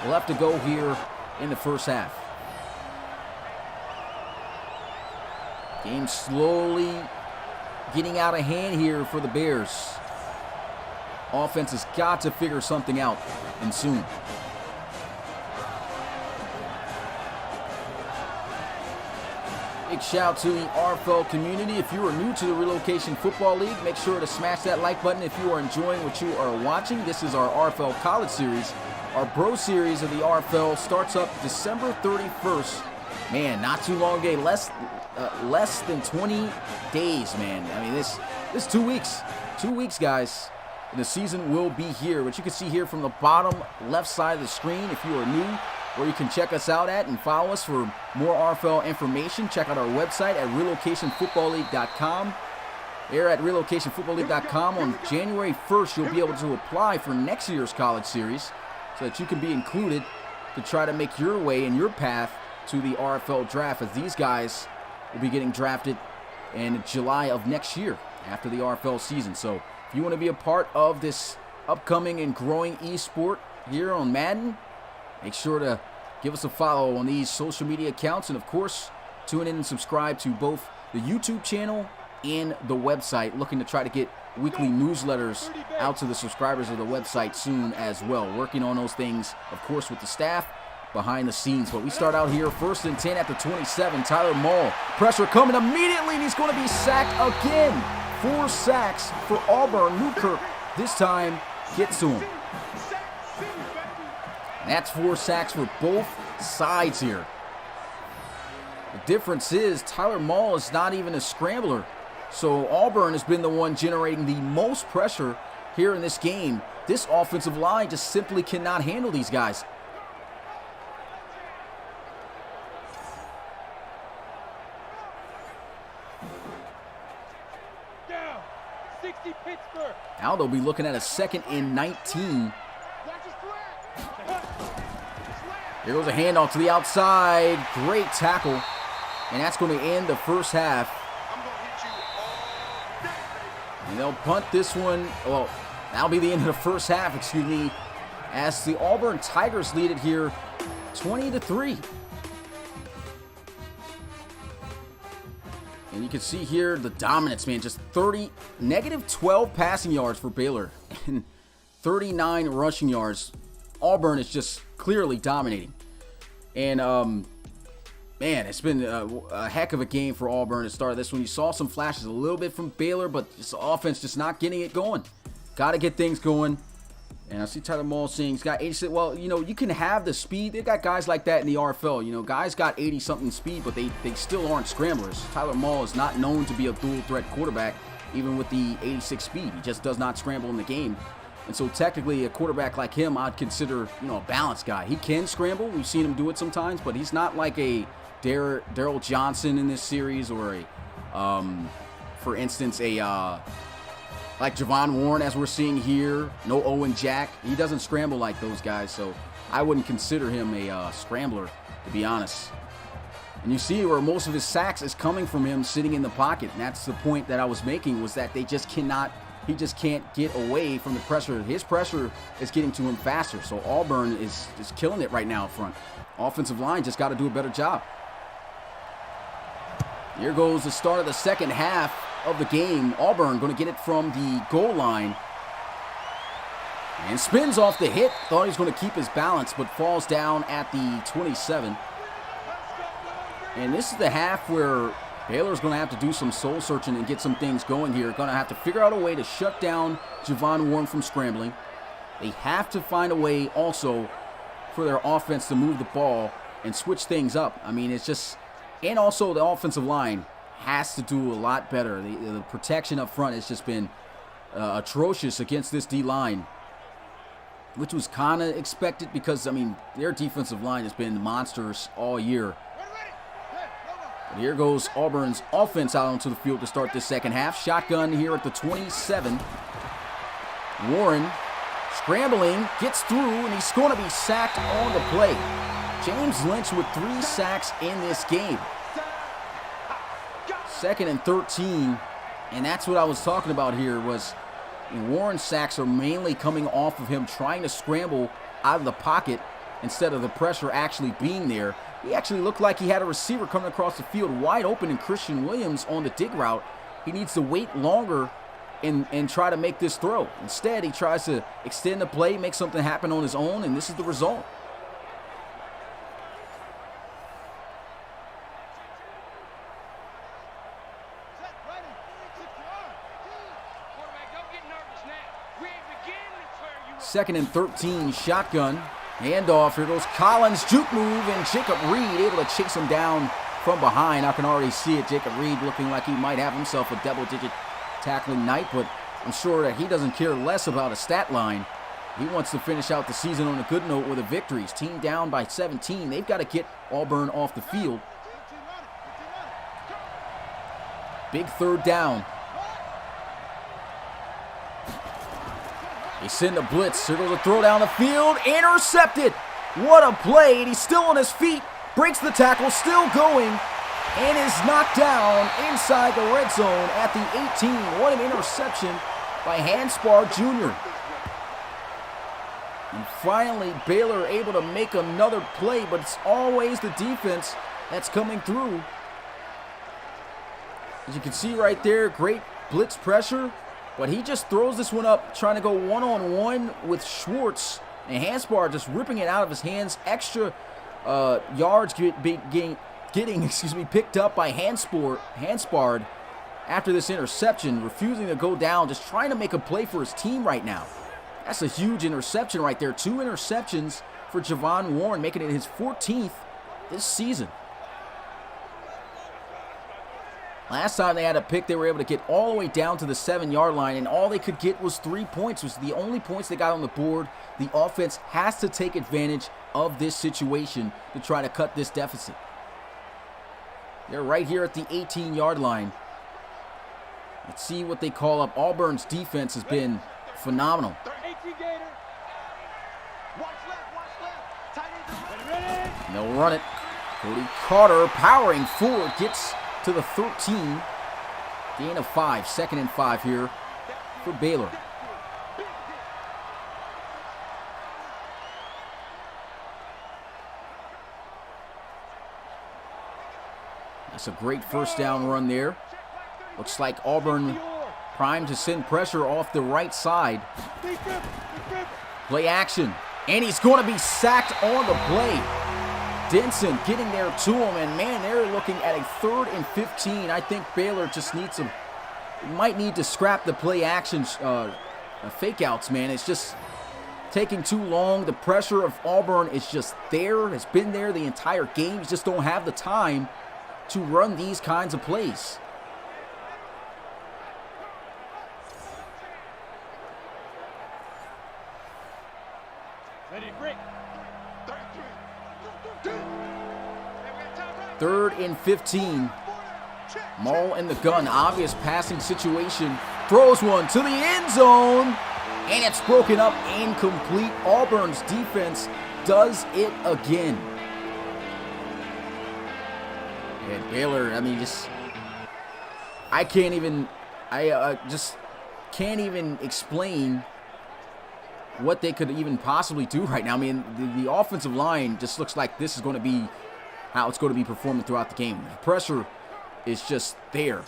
left to go here in the first half. Game slowly getting out of hand here for the Bears. Offense has got to figure something out, and soon. Big shout out to the RFL community. If you are new to the Relocation Football League, make sure to smash that like button if you are enjoying what you are watching. This is our RFL College Series. Our Bro Series of the RFL starts up December 31st. Man, not too long a day, less than 20 days, man. I mean, this 2 weeks. 2 weeks, guys, and the season will be here. What you can see here from the bottom left side of the screen, if you are new, where you can check us out at and follow us for more RFL information. Check out our website at relocationfootballleague.com. There at relocationfootballleague.com on January 1st, you'll be able to apply for next year's college series so that you can be included to try to make your way and your path to the RFL draft, as these guys will be getting drafted in July of next year after the RFL season. So if you want to be a part of this upcoming and growing esport here on Madden, make sure to give us a follow on these social media accounts, and of course, tune in and subscribe to both the YouTube channel and the website. Looking to try to get weekly newsletters out to the subscribers of the website soon as well. Working on those things, of course, with the staff behind the scenes. But we start out here, 1st and 10 at the 27. Tyler Mull, pressure coming immediately, and he's going to be sacked again. 4 sacks for Auburn. Newkirk this time gets to him. That's 4 sacks for both sides here. The difference is Tyler Maul is not even a scrambler. So Auburn has been the one generating the most pressure here in this game. This offensive line just simply cannot handle these guys. Down. 60 Pittsburgh. Now they'll be looking at a 2nd and 19. Here goes a handoff to the outside. Great tackle. And that's going to end the first half. And they'll punt this one. Well, that'll be the end of the first half, excuse me, as the Auburn Tigers lead it here 20-3. And you can see here the dominance, man. Just negative 12 passing yards for Baylor and 39 rushing yards. Auburn is just clearly dominating. And, man, it's been a heck of a game for Auburn to start this one. You saw some flashes a little bit from Baylor, but this offense just not getting it going. Got to get things going. And I see Tyler Maul saying he's got 86. Well, you know, you can have the speed. They've got guys like that in the RFL. You know, guys got 80-something speed, but they still aren't scramblers. Tyler Maul is not known to be a dual-threat quarterback, even with the 86 speed. He just does not scramble in the game. And so technically a quarterback like him I'd consider, you know, a balanced guy. He can scramble. We've seen him do it sometimes, but he's not like a Daryl Johnson in this series or a, for instance, a like Javon Warren, as we're seeing here. No Owen Jack. He doesn't scramble like those guys, so I wouldn't consider him a scrambler, to be honest. And you see where most of his sacks is coming from him sitting in the pocket, and that's the point that I was making, was that they just cannot, he just can't get away from the pressure. His pressure is getting to him faster, so Auburn is killing it right now up front. Offensive line just got to do a better job. Here goes the start of the second half of the game. Auburn going to get it from the goal line. And spins off the hit. Thought he was going to keep his balance, but falls down at the 27. And this is the half where Baylor's going to have to do some soul searching and get some things going here. Going to have to figure out a way to shut down Javon Warren from scrambling. They have to find a way also for their offense to move the ball and switch things up. I mean, it's just... And also the offensive line has to do a lot better. The protection up front has just been atrocious against this D-line, which was kind of expected because, I mean, their defensive line has been monsters all year. But here goes Auburn's offense out onto the field to start this second half. Shotgun here at the 27. Warren scrambling, gets through, and he's going to be sacked on the play. James Lynch with 3 sacks in this game. 2nd and 13, and that's what I was talking about here, was Warren's sacks are mainly coming off of him trying to scramble out of the pocket instead of the pressure actually being there. He actually looked like he had a receiver coming across the field wide open in Christian Williams on the dig route. He needs to wait longer and try to make this throw. Instead, he tries to extend the play, make something happen on his own, and this is the result. Second and 13, shotgun, handoff. Here goes Collins, juke move, and Jacob Reed able to chase him down from behind. I can already see it. Jacob Reed looking like he might have himself a double-digit tackling night, but I'm sure that he doesn't care less about a stat line. He wants to finish out the season on a good note with a victory. His team down by 17. They've got to get Auburn off the field. Big 3rd down. They send a blitz. Here goes a throw down the field. Intercepted. What a play. And he's still on his feet. Breaks the tackle. Still going. And is knocked down inside the red zone at the 18. What an interception by Hanspar Jr. And finally, Baylor able to make another play, but it's always the defense that's coming through. As you can see right there, great blitz pressure. But he just throws this one up, trying to go one-on-one with Schwartz. And Hanspar just ripping it out of his hands. Extra yards getting picked up by Hanspard after this interception. Refusing to go down, just trying to make a play for his team right now. That's a huge interception right there. 2 interceptions for Javon Warren, making it his 14th this season. Last time they had a pick, they were able to get all the way down to the 7-yard line, and all they could get was 3 points, which was the only points they got on the board. The offense has to take advantage of this situation to try to cut this deficit. They're right here at the 18-yard line. Let's see what they call up. Auburn's defense has been phenomenal. They'll run it. Cody Carter powering forward, gets to the 13. Gain of 5, 2nd and 5 here for Baylor. That's a great first down run there. Looks like Auburn primed to send pressure off the right side. Play action. And he's going to be sacked on the play. Denson getting there to him, and man, they're looking at a 3rd and 15. I think Baylor just needs might need to scrap the play action fake outs, man. It's just taking too long. The pressure of Auburn is just there. It's been there the entire game. You just don't have the time to run these kinds of plays. Ready, break. 3rd and 15. Maul in the gun. Obvious passing situation. Throws one to the end zone. And it's broken up, incomplete. Auburn's defense does it again. And Baylor, I mean, I just can't even explain what they could even possibly do right now. I mean, the offensive line just looks like this is going to be how it's going to be performing throughout the game. The pressure is just there.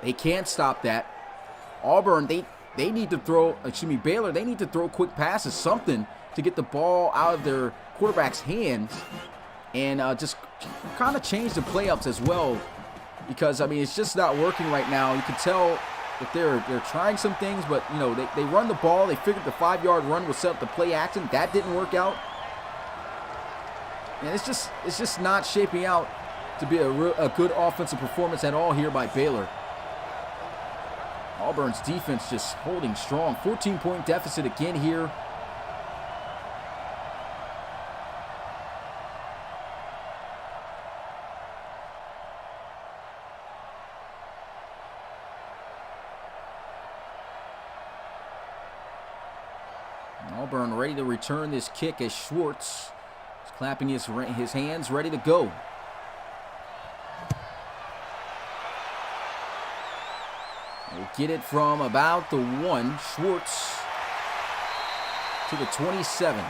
They can't stop that. Auburn, they need to throw, Baylor, they need to throw quick passes, something to get the ball out of their quarterback's hands and just kind of change the play-ups as well, because, I mean, it's just not working right now. You can tell that they're trying some things, but, you know, they run the ball. They figured the 5-yard run would set up the play action. That didn't work out. And it's just not shaping out to be a good offensive performance at all here by Baylor. Auburn's defense just holding strong. 14-point deficit again here. Auburn ready to return this kick as Schwartz is clapping his hands, ready to go. We'll get it from about the 1. Schwartz to the 27.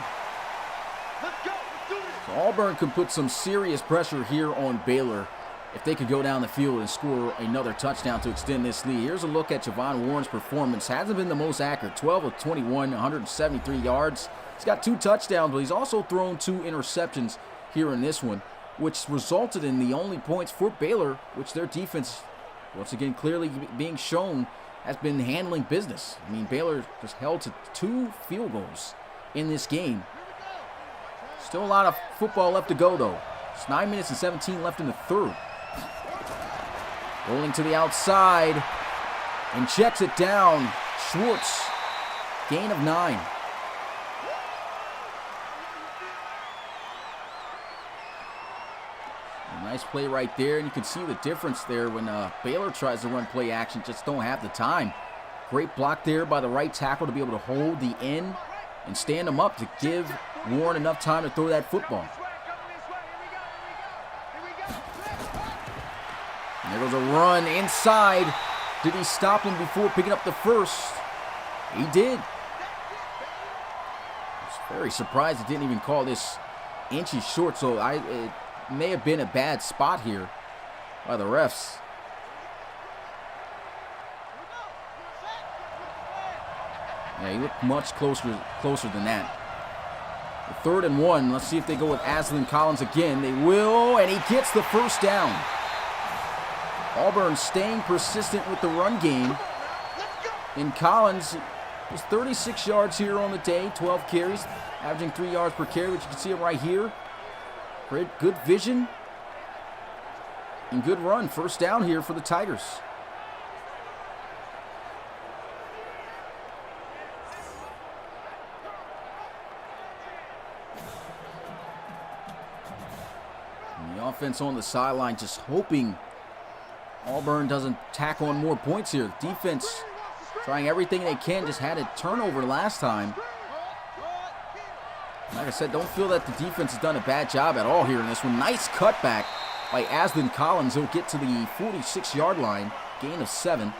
So Auburn could put some serious pressure here on Baylor if they could go down the field and score another touchdown to extend this lead. Here's a look at Javon Warren's performance. Hasn't been the most accurate. 12 of 21, 173 yards. He's got 2 touchdowns, but he's also thrown 2 interceptions here in this one, which resulted in the only points for Baylor, which their defense, once again, clearly being shown, has been handling business. I mean, Baylor was held to 2 field goals in this game. Still a lot of football left to go, though. It's 9 minutes and 17 left in the third. Rolling to the outside and checks it down. Schwartz, gain of 9. A nice play right there, and you can see the difference there when Baylor tries to run play action, just don't have the time. Great block there by the right tackle to be able to hold the end and stand him up to give Warren enough time to throw that football. And there goes a run inside. Did he stop him before picking up the first? He did. I was very surprised he didn't even call this inches short, so it may have been a bad spot here by the refs. Yeah, he looked much closer than that. The 3rd and 1. Let's see if they go with Aslan Collins again. They will, and he gets the first down. Auburn staying persistent with the run game. And Collins There's 36 yards here on the day, 12 carries, averaging 3 yards per carry, which you can see him right here. Great, good vision and good run. First down here for the Tigers. And the offense on the sideline just hoping Auburn doesn't tack on more points here. Defense trying everything they can, just had a turnover last time. Like I said, don't feel that the defense has done a bad job at all here in this one. Nice cutback by Asden Collins. He'll get to the 46-yard line, gain of 7.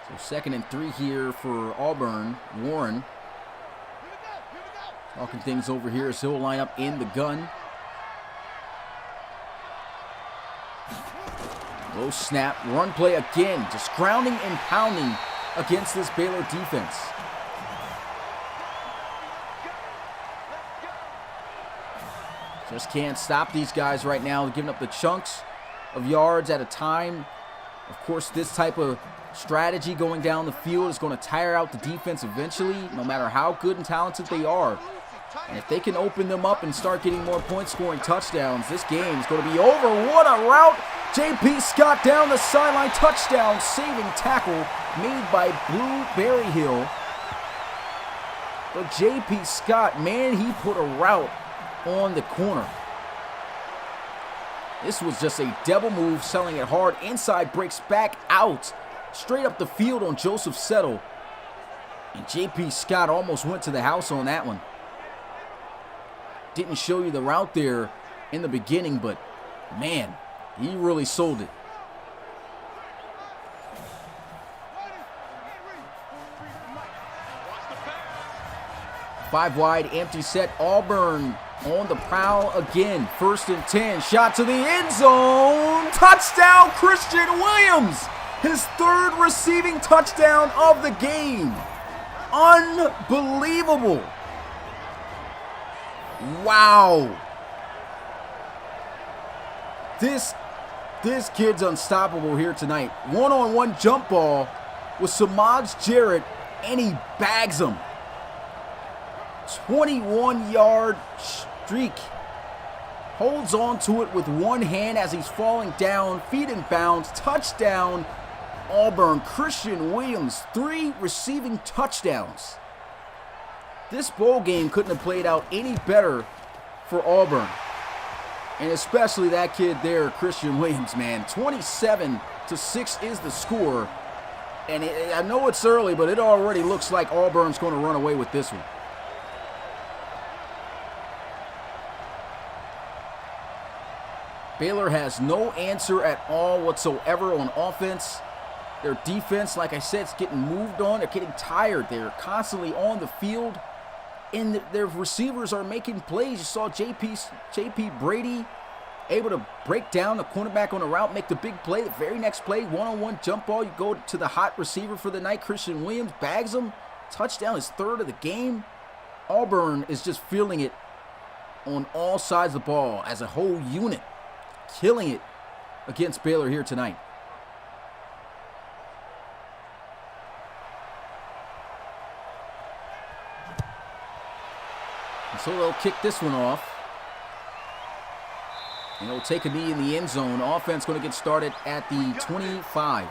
So 2nd and 3 here for Auburn. Warren talking things over here as he'll line up in the gun. Low snap, run play again, just grounding and pounding against this Baylor defense. Just can't stop these guys right now, giving up the chunks of yards at a time. Of course, this type of strategy going down the field is going to tire out the defense eventually, no matter how good and talented they are. And if they can open them up and start getting more point scoring touchdowns, this game is going to be over. What a route! J.P. Scott down the sideline, touchdown, saving tackle made by Blue Berryhill. But J.P. Scott, man, he put a route on the corner. This was just a double move, selling it hard. Inside, breaks back out, straight up the field on Joseph Settle. And J.P. Scott almost went to the house on that one. Didn't show you the route there in the beginning, but man, he really sold it. Five wide, empty set. Auburn on the prowl again. 1st and 10. Shot to the end zone. Touchdown, Christian Williams. His 3rd receiving touchdown of the game. Unbelievable. Wow. This kid's unstoppable here tonight. One-on-one jump ball with Samaj Jarrett, and he bags him. 21-yard streak. Holds on to it with one hand as he's falling down. Feet in bounds. Touchdown, Auburn. Christian Williams, 3 receiving touchdowns. This bowl game couldn't have played out any better for Auburn. And especially that kid there, Christian Williams, man. 27-6 is the score. And I know it's early, but it already looks like Auburn's going to run away with this one. Baylor has no answer at all whatsoever on offense. Their defense, like I said, is getting moved on. They're getting tired. They're constantly on the field. And their receivers are making plays. You saw J.P. Brady able to break down the cornerback on the route, make the big play. The very next play, one-on-one jump ball. You go to the hot receiver for the night, Christian Williams, bags him. Touchdown, his 3rd of the game. Auburn is just feeling it on all sides of the ball as a whole unit. Killing it against Baylor here tonight. And so they'll kick this one off. And they'll take a knee in the end zone. Offense going to get started at the 25.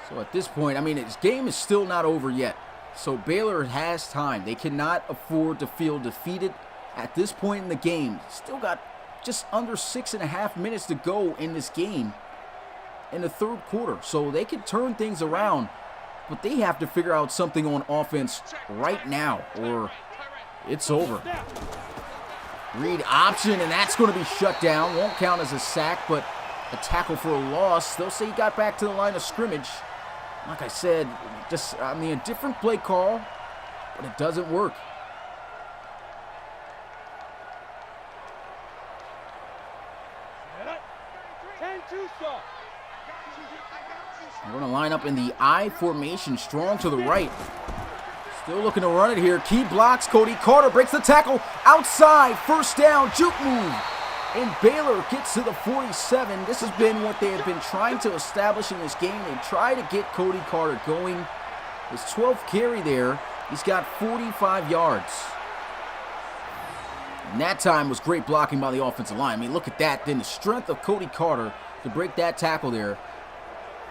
So at this point, I mean, this game is still not over yet. So Baylor has time. They cannot afford to feel defeated at this point in the game. Still got just under 6.5 minutes to go in this game in the 3rd quarter. So they can turn things around, but they have to figure out something on offense right now or it's over. Read option, and that's going to be shut down. Won't count as a sack, but a tackle for a loss. They'll say he got back to the line of scrimmage. Like I said, a different play call, but it doesn't work. They're going to line up in the I formation, strong to the right. Still looking to run it here. Key blocks. Cody Carter breaks the tackle. Outside. First down. Juke move. And Baylor gets to the 47. This has been what they have been trying to establish in this game. They try to get Cody Carter going. His 12th carry there. He's got 45 yards. And that time was great blocking by the offensive line. I mean, look at that. Then the strength of Cody Carter to break that tackle there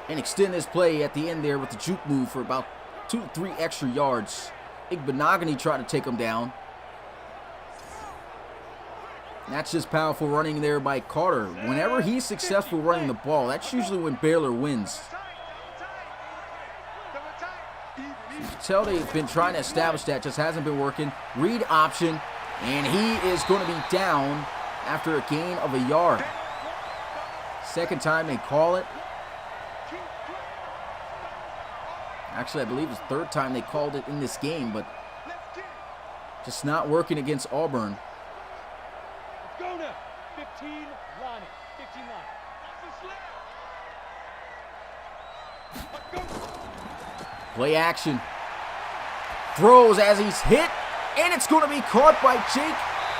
and extend this play at the end there with the juke move for about 2 to 3 extra yards. Igbenogany tried to take him down. And that's just powerful running there by Carter. Whenever he's successful running the ball, that's usually when Baylor wins. You can tell they've been trying to establish that, just hasn't been working. Read option, and he is going to be down after a gain of a yard. Second time they call it. Actually, I believe it's the third time they called it in this game, but just not working against Auburn. Go now. 15 line. 15 line. Play action. Throws as he's hit, and it's going to be caught by Jake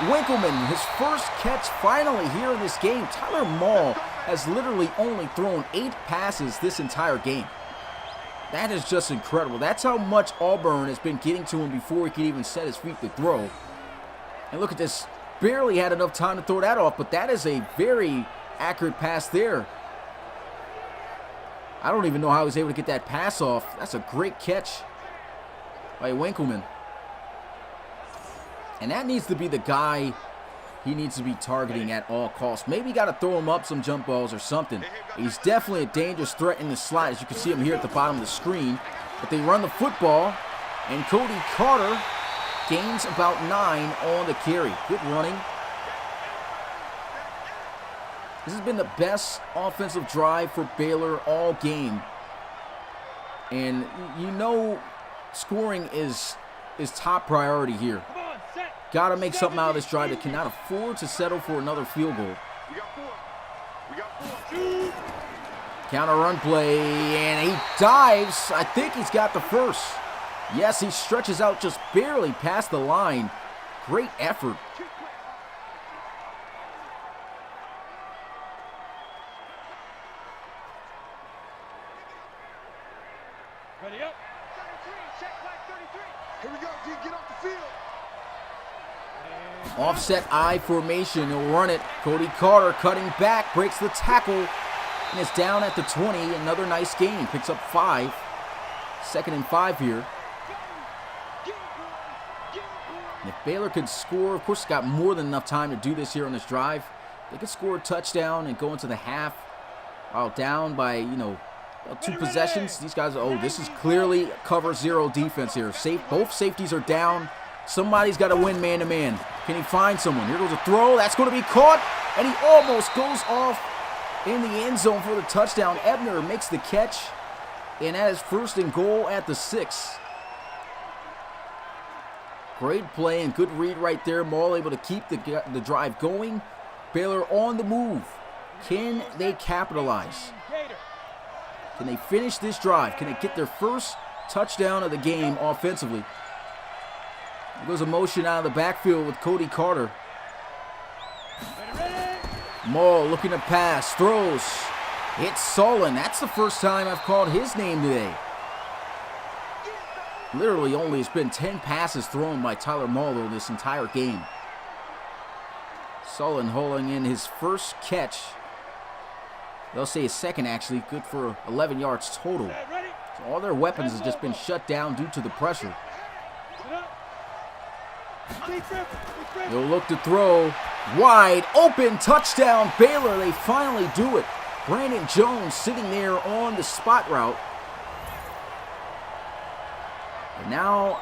Winkleman. His first catch finally here in this game. Tyler Maul has literally only thrown 8 passes this entire game. That is just incredible. That's how much Auburn has been getting to him before he could even set his feet to throw. And look at this. Barely had enough time to throw that off, but that is a very accurate pass there. I don't even know how he was able to get that pass off. That's a great catch by Winkleman. And that needs to be the guy he needs to be targeting at all costs. Maybe got to throw him up some jump balls or something. He's definitely a dangerous threat in the slot, as you can see him here at the bottom of the screen. But they run the football, and Cody Carter gains about 9 on the carry. Good running. This has been the best offensive drive for Baylor all game. And you know scoring is top priority here. Got to make something out of this drive. They cannot afford to settle for another field goal. Counter run play, and he dives. I think he's got the first. Yes, he stretches out just barely past the line. Great effort. Ready up. 33, check flag 33. Here we go, D, get off the field. Offset I formation, he'll run it. Cody Carter cutting back, breaks the tackle, and is down at the 20. Another nice gain, picks up 5. 2nd and 5 here. And if Baylor could score, of course, got more than enough time to do this here on this drive. They could score a touchdown and go into the half while down by, 2 possessions. These guys, this is clearly cover 0 defense here. Both safeties are down. Somebody's got to win man-to-man. Can he find someone? Here goes a throw. That's going to be caught. And he almost goes off in the end zone for the touchdown. Ebner makes the catch. And that is 1st and goal at the 6. Great play and good read right there. Maul able to keep the drive going. Baylor on the move. Can they capitalize? Can they finish this drive? Can they get their first touchdown of the game offensively? There goes a motion out of the backfield with Cody Carter. Maul looking to pass, throws. It's Solon. That's the first time I've called his name today. Literally only has been 10 passes thrown by Tyler Maul this entire game. Solon holding in his first catch. They'll say his second, actually. Good for 11 yards total. So all their weapons have just been shut down due to the pressure. They'll look to throw. Wide open touchdown Baylor. They finally do it. Brandon Jones sitting there on the spot route. And now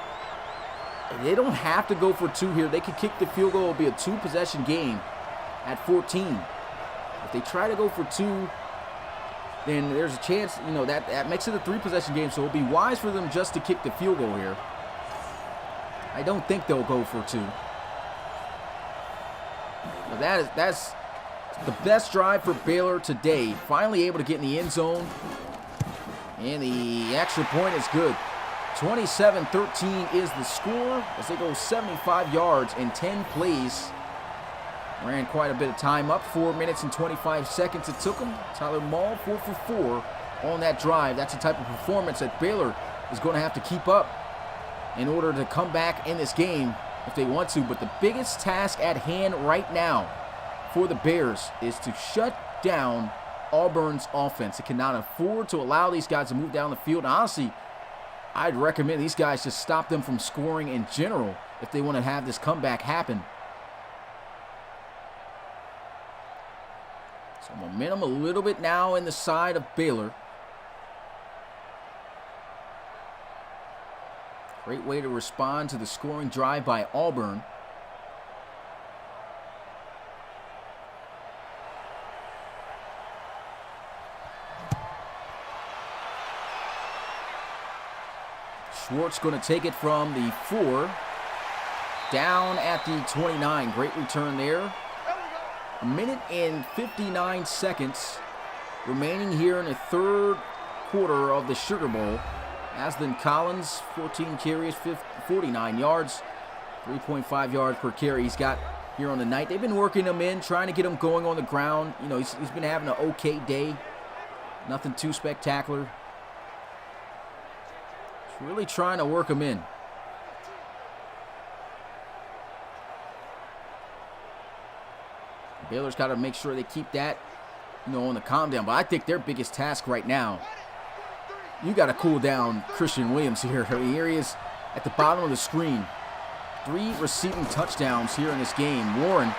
they don't have to go for 2 here. They could kick the field goal. It'll be a 2-possession game at 14. If they try to go for 2, then there's a chance, that makes it a 3-possession game. So it'll be wise for them just to kick the field goal here. I don't think they'll go for 2. But that's The best drive for Baylor today. Finally able to get in the end zone. And the extra point is good. 27-13 is the score as they go 75 yards in 10 plays. Ran quite a bit of time up. 4 minutes and 25 seconds it took them. Tyler Maul 4 for 4 on that drive. That's the type of performance that Baylor is going to have to keep up in order to come back in this game if they want to. But the biggest task at hand right now for the Bears is to shut down Auburn's offense. It cannot afford to allow these guys to move down the field. And honestly, I'd recommend these guys just stop them from scoring in general if they want to have this comeback happen. So momentum a little bit now in the side of Baylor. Great way to respond to the scoring drive by Auburn. Schwartz going to take it from the 4 down at the 29. Great return there. A minute and 59 seconds remaining here in the third quarter of the Sugar Bowl. Aslan Collins, 14 carries, 49 yards, 3.5 yards per carry he's got here on the night. They've been working him in, trying to get him going on the ground. You know, he's been having an okay day. Nothing too spectacular. Really trying to work him in. Baylor's got to make sure they keep that, on the calm down. But I think their biggest task right now, you got to cool down Christian Williams here. Here he is at the bottom of the screen. 3 receiving touchdowns here in this game. Warren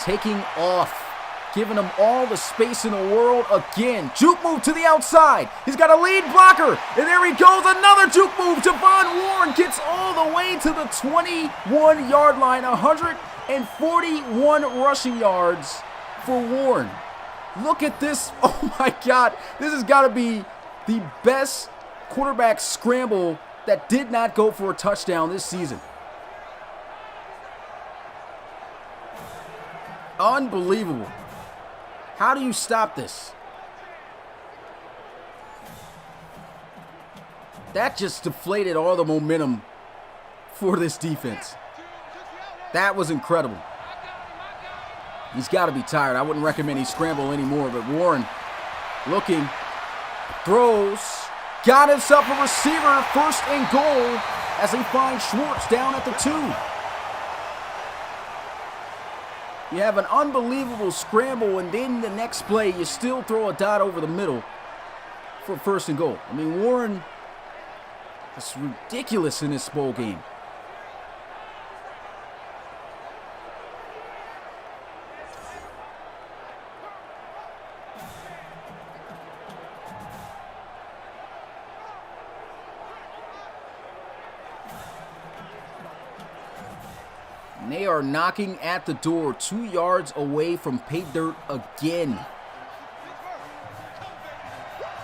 taking off, giving them all the space in the world again. Juke move to the outside. He's got a lead blocker. And there he goes. Another juke move. Javon Warren gets all the way to the 21-yard line. 141 rushing yards for Warren. Look at this. Oh, my God. This has got to be the best quarterback scramble that did not go for a touchdown this season. Unbelievable. How do you stop this? That just deflated all the momentum for this defense. That was incredible. He's got to be tired. I wouldn't recommend he scramble anymore, but Warren looking, throws, got himself a receiver, 1st and goal as they find Schwartz down at the 2. You have an unbelievable scramble, and then the next play, you still throw a dot over the middle for 1st and goal. I mean, Warren is ridiculous in this bowl game. And they are knocking at the door, 2 yards away from pay dirt again.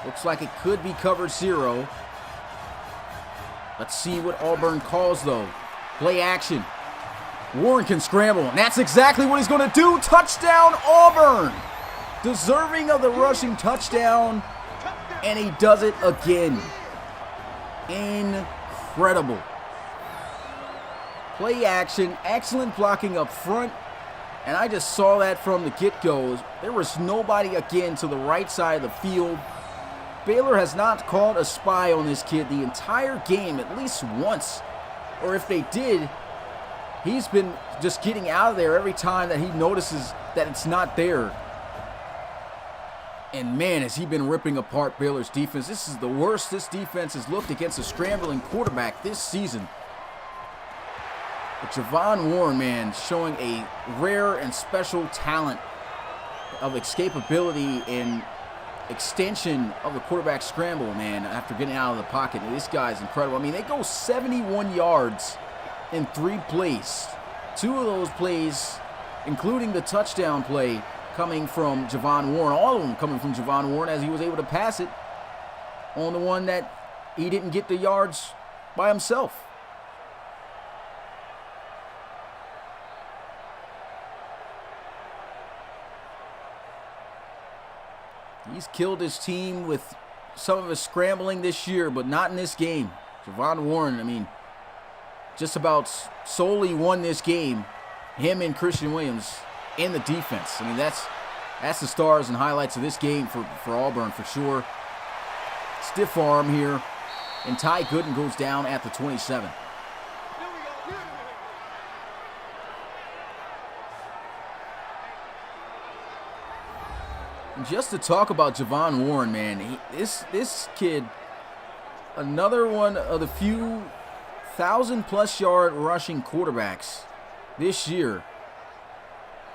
Looks like it could be cover 0. Let's see what Auburn calls, though. Play action. Warren can scramble, and that's exactly what he's going to do. Touchdown, Auburn! Deserving of the rushing touchdown, and he does it again. Incredible. Play action, excellent blocking up front, and I just saw that from the get-go. There was nobody again to the right side of the field. Baylor has not called a spy on this kid the entire game, at least once. Or if they did, he's been just getting out of there every time that he notices that it's not there. And man, has he been ripping apart Baylor's defense. This is the worst this defense has looked against a scrambling quarterback this season. But Javon Warren, man, showing a rare and special talent of escapability and extension of the quarterback scramble, man, after getting out of the pocket. This guy's incredible. I mean, they go 71 yards in 3 plays. 2 of those plays, including the touchdown play, coming from Javon Warren. All of them coming from Javon Warren, as he was able to pass it on the one that he didn't get the yards by himself. He's killed his team with some of his scrambling this year, but not in this game. Javon Warren, I mean, just about solely won this game. Him and Christian Williams in the defense. I mean, that's the stars and highlights of this game for Auburn for sure. Stiff arm here, and Ty Gooden goes down at the 27. And just to talk about Javon Warren, man, this kid, another one of the few 1,000+ yard rushing quarterbacks this year.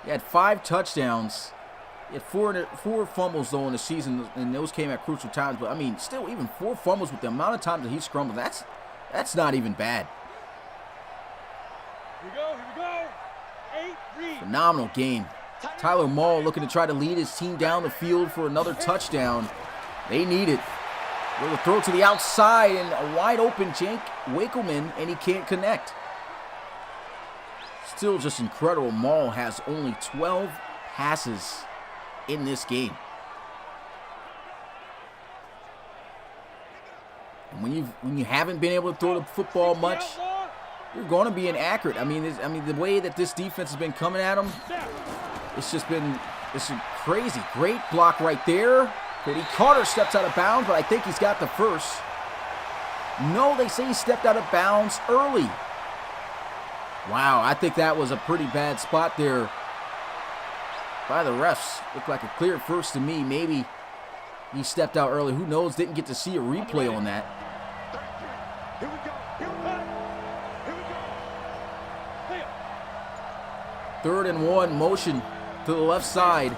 He had 5 touchdowns. He had four fumbles, though, in the season, and those came at crucial times. But, I mean, still, even 4 fumbles with the amount of times that he scrambled, that's not even bad. Here we go. 8-3. Phenomenal game. Tyler Maul looking to try to lead his team down the field for another touchdown. They need it. With a throw to the outside and a wide open Jake Wakelman, and he can't connect. Still just incredible. Maul has only 12 passes in this game. And when you haven't been able to throw the football much, you're going to be inaccurate. I mean, the way that this defense has been coming at them, it's crazy. Great block right there. Cody Carter steps out of bounds, but I think he's got the first. No, they say he stepped out of bounds early. Wow, I think that was a pretty bad spot there by the refs. Looked like a clear first to me. Maybe he stepped out early. Who knows? Didn't get to see a replay on that. Here we go. Here we go. 3rd and 1, motion to the left side.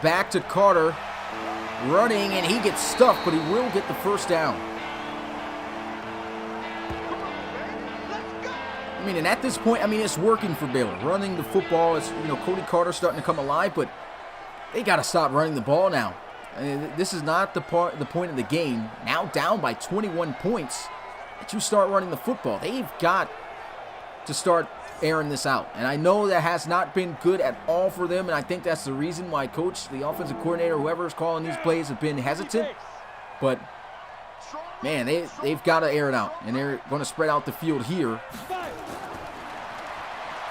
Back to Carter. Running, and he gets stuffed, but he will get the first down. I mean, and at this point, I mean, it's working for Baylor. Running the football, it's, Cody Carter starting to come alive, but they got to stop running the ball now. I mean, this is not the point of the game. Now down by 21 points, that you start running the football. They've got to start airing this out. And I know that has not been good at all for them, and I think that's the reason why coach, the offensive coordinator, whoever is calling these plays have been hesitant. But, man, they've got to air it out, and they're going to spread out the field here.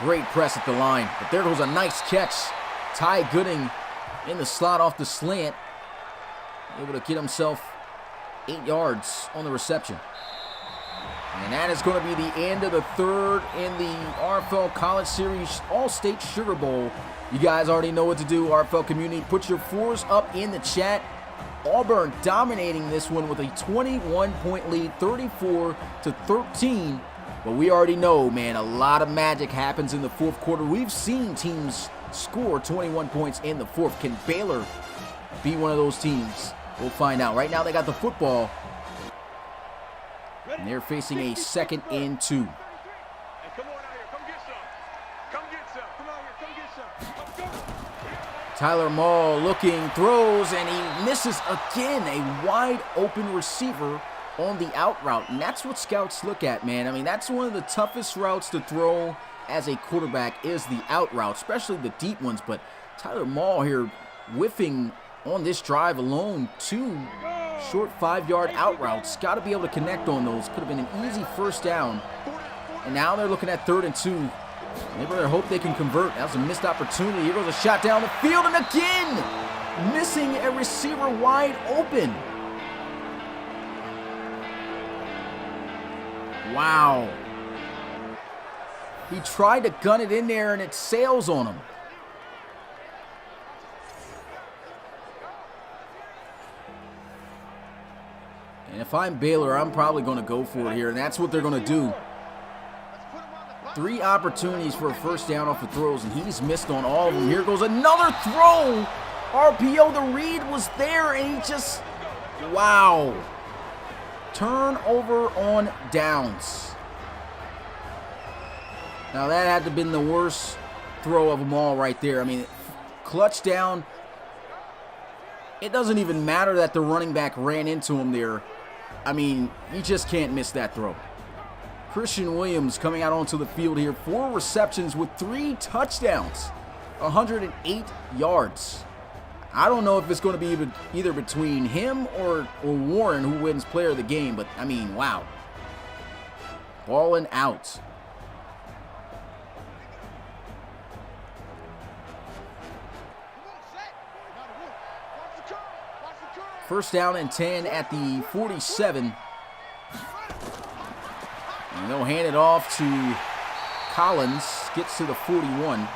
Great press at the line, but there goes a nice catch. Ty Gooden in the slot off the slant, able to get himself 8 yards on the reception. And that is going to be the end of the 3rd in the RFL College Series All-State Sugar Bowl. You guys already know what to do, RFL community. Put your 4s up in the chat. Auburn dominating this one with a 21-point lead, 34-13. But we already know, man, a lot of magic happens in the 4th quarter. We've seen teams score 21 points in the 4th. Can Baylor be one of those teams? We'll find out. Right now they got the football. And they're facing a 2nd and 2. Hey, come on out here. Come get some. Come get some. Come out here. Come get some. Let's go. Tyler Maul looking, throws, and he misses again. A wide open receiver on the out route. And that's what scouts look at, man. I mean, that's one of the toughest routes to throw as a quarterback is the out route, especially the deep ones. But Tyler Maul here whiffing on this drive alone, 2 short 5-yard out routes. Got to be able to connect on those. Could have been an easy first down. And now they're looking at 3rd and 2. They better hope they can convert. That was a missed opportunity. Here goes a shot down the field, and again, missing a receiver wide open. Wow. He tried to gun it in there, and it sails on him. And if I'm Baylor, I'm probably going to go for it here, and that's what they're going to do. 3 opportunities for a first down off the throws, and he's missed on all of them. Here goes another throw. RPO, the read was there, and he just, wow. Turnover on downs. Now that had to have been the worst throw of them all right there. I mean, clutch down. It doesn't even matter that the running back ran into him there. I mean, you just can't miss that throw. Christian Williams coming out onto the field here. 4 receptions with 3 touchdowns. 108 yards. I don't know if it's going to be either between him or Warren who wins player of the game, but, I mean, wow. Balling out. First down and 10 at the 47. And they'll hand it off to Collins. Gets to the 41.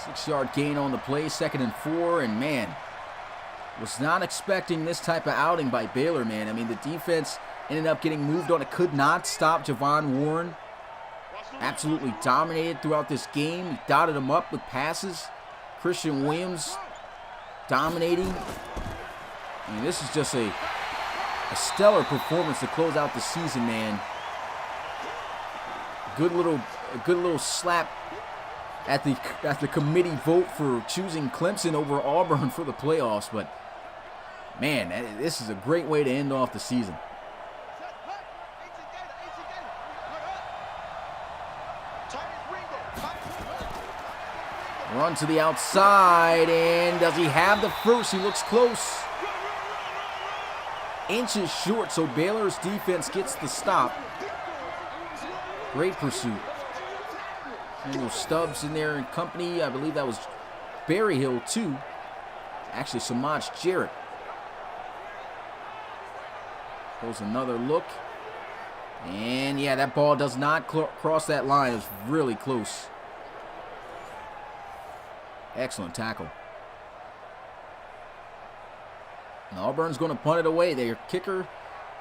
Six-yard gain on the play, 2nd and 4. And, man, was not expecting this type of outing by Baylor, man. I mean, the defense ended up getting moved on. It could not stop Javon Warren. Absolutely dominated throughout this game. He dotted him up with passes. Christian Williams dominating. I mean, this is just a stellar performance to close out the season, man. A good little slap at the committee vote for choosing Clemson over Auburn for the playoffs, but man, this is a great way to end off the season. Run to the outside, and does he have the first? He looks close. Inches short, so Baylor's defense gets the stop. Great pursuit. Daniel Stubbs in there in company. I believe that was Berryhill too. Actually, Samaj Jarrett. Goes another look. And yeah, that ball does not cross that line. It was really close. Excellent tackle. And Auburn's going to punt it away. Their kicker,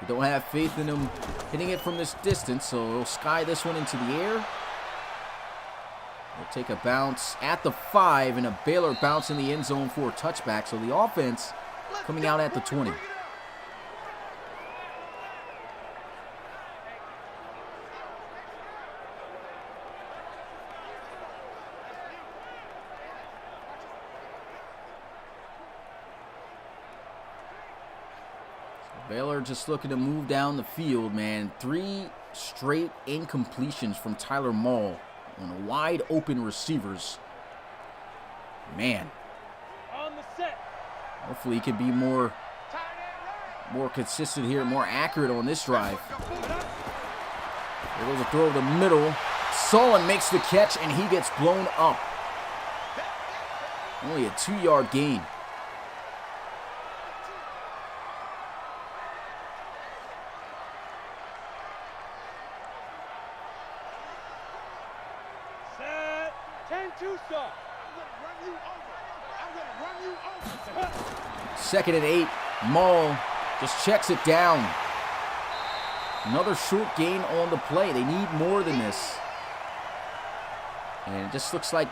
they don't have faith in him hitting it from this distance, so they'll sky this one into the air. They'll take a bounce at the 5, and a Baylor bounce in the end zone for a touchback. So the offense coming out at the 20. Baylor just looking to move down the field, man. 3 straight incompletions from Tyler Maul on wide open receivers. Man. Hopefully he can be more consistent here, more accurate on this drive. There goes a throw to the middle. Solon makes the catch, and he gets blown up. Only a 2-yard gain. Second and 8. Maul just checks it down. Another short gain on the play. They need more than this. And it just looks like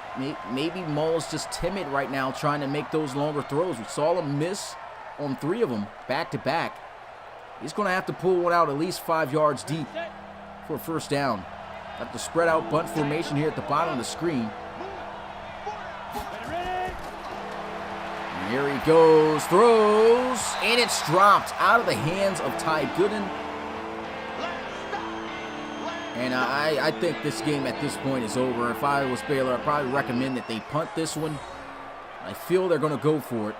maybe Maul's just timid right now trying to make those longer throws. We saw him miss on 3 of them back to back. He's going to have to pull one out at least 5 yards deep for a first down. Got the spread out bunt formation here at the bottom of the screen. Here he goes, throws, and it's dropped out of the hands of Ty Gooden. And I think this game at this point is over. If I was Baylor, I'd probably recommend that they punt this one. I feel they're going to go for it.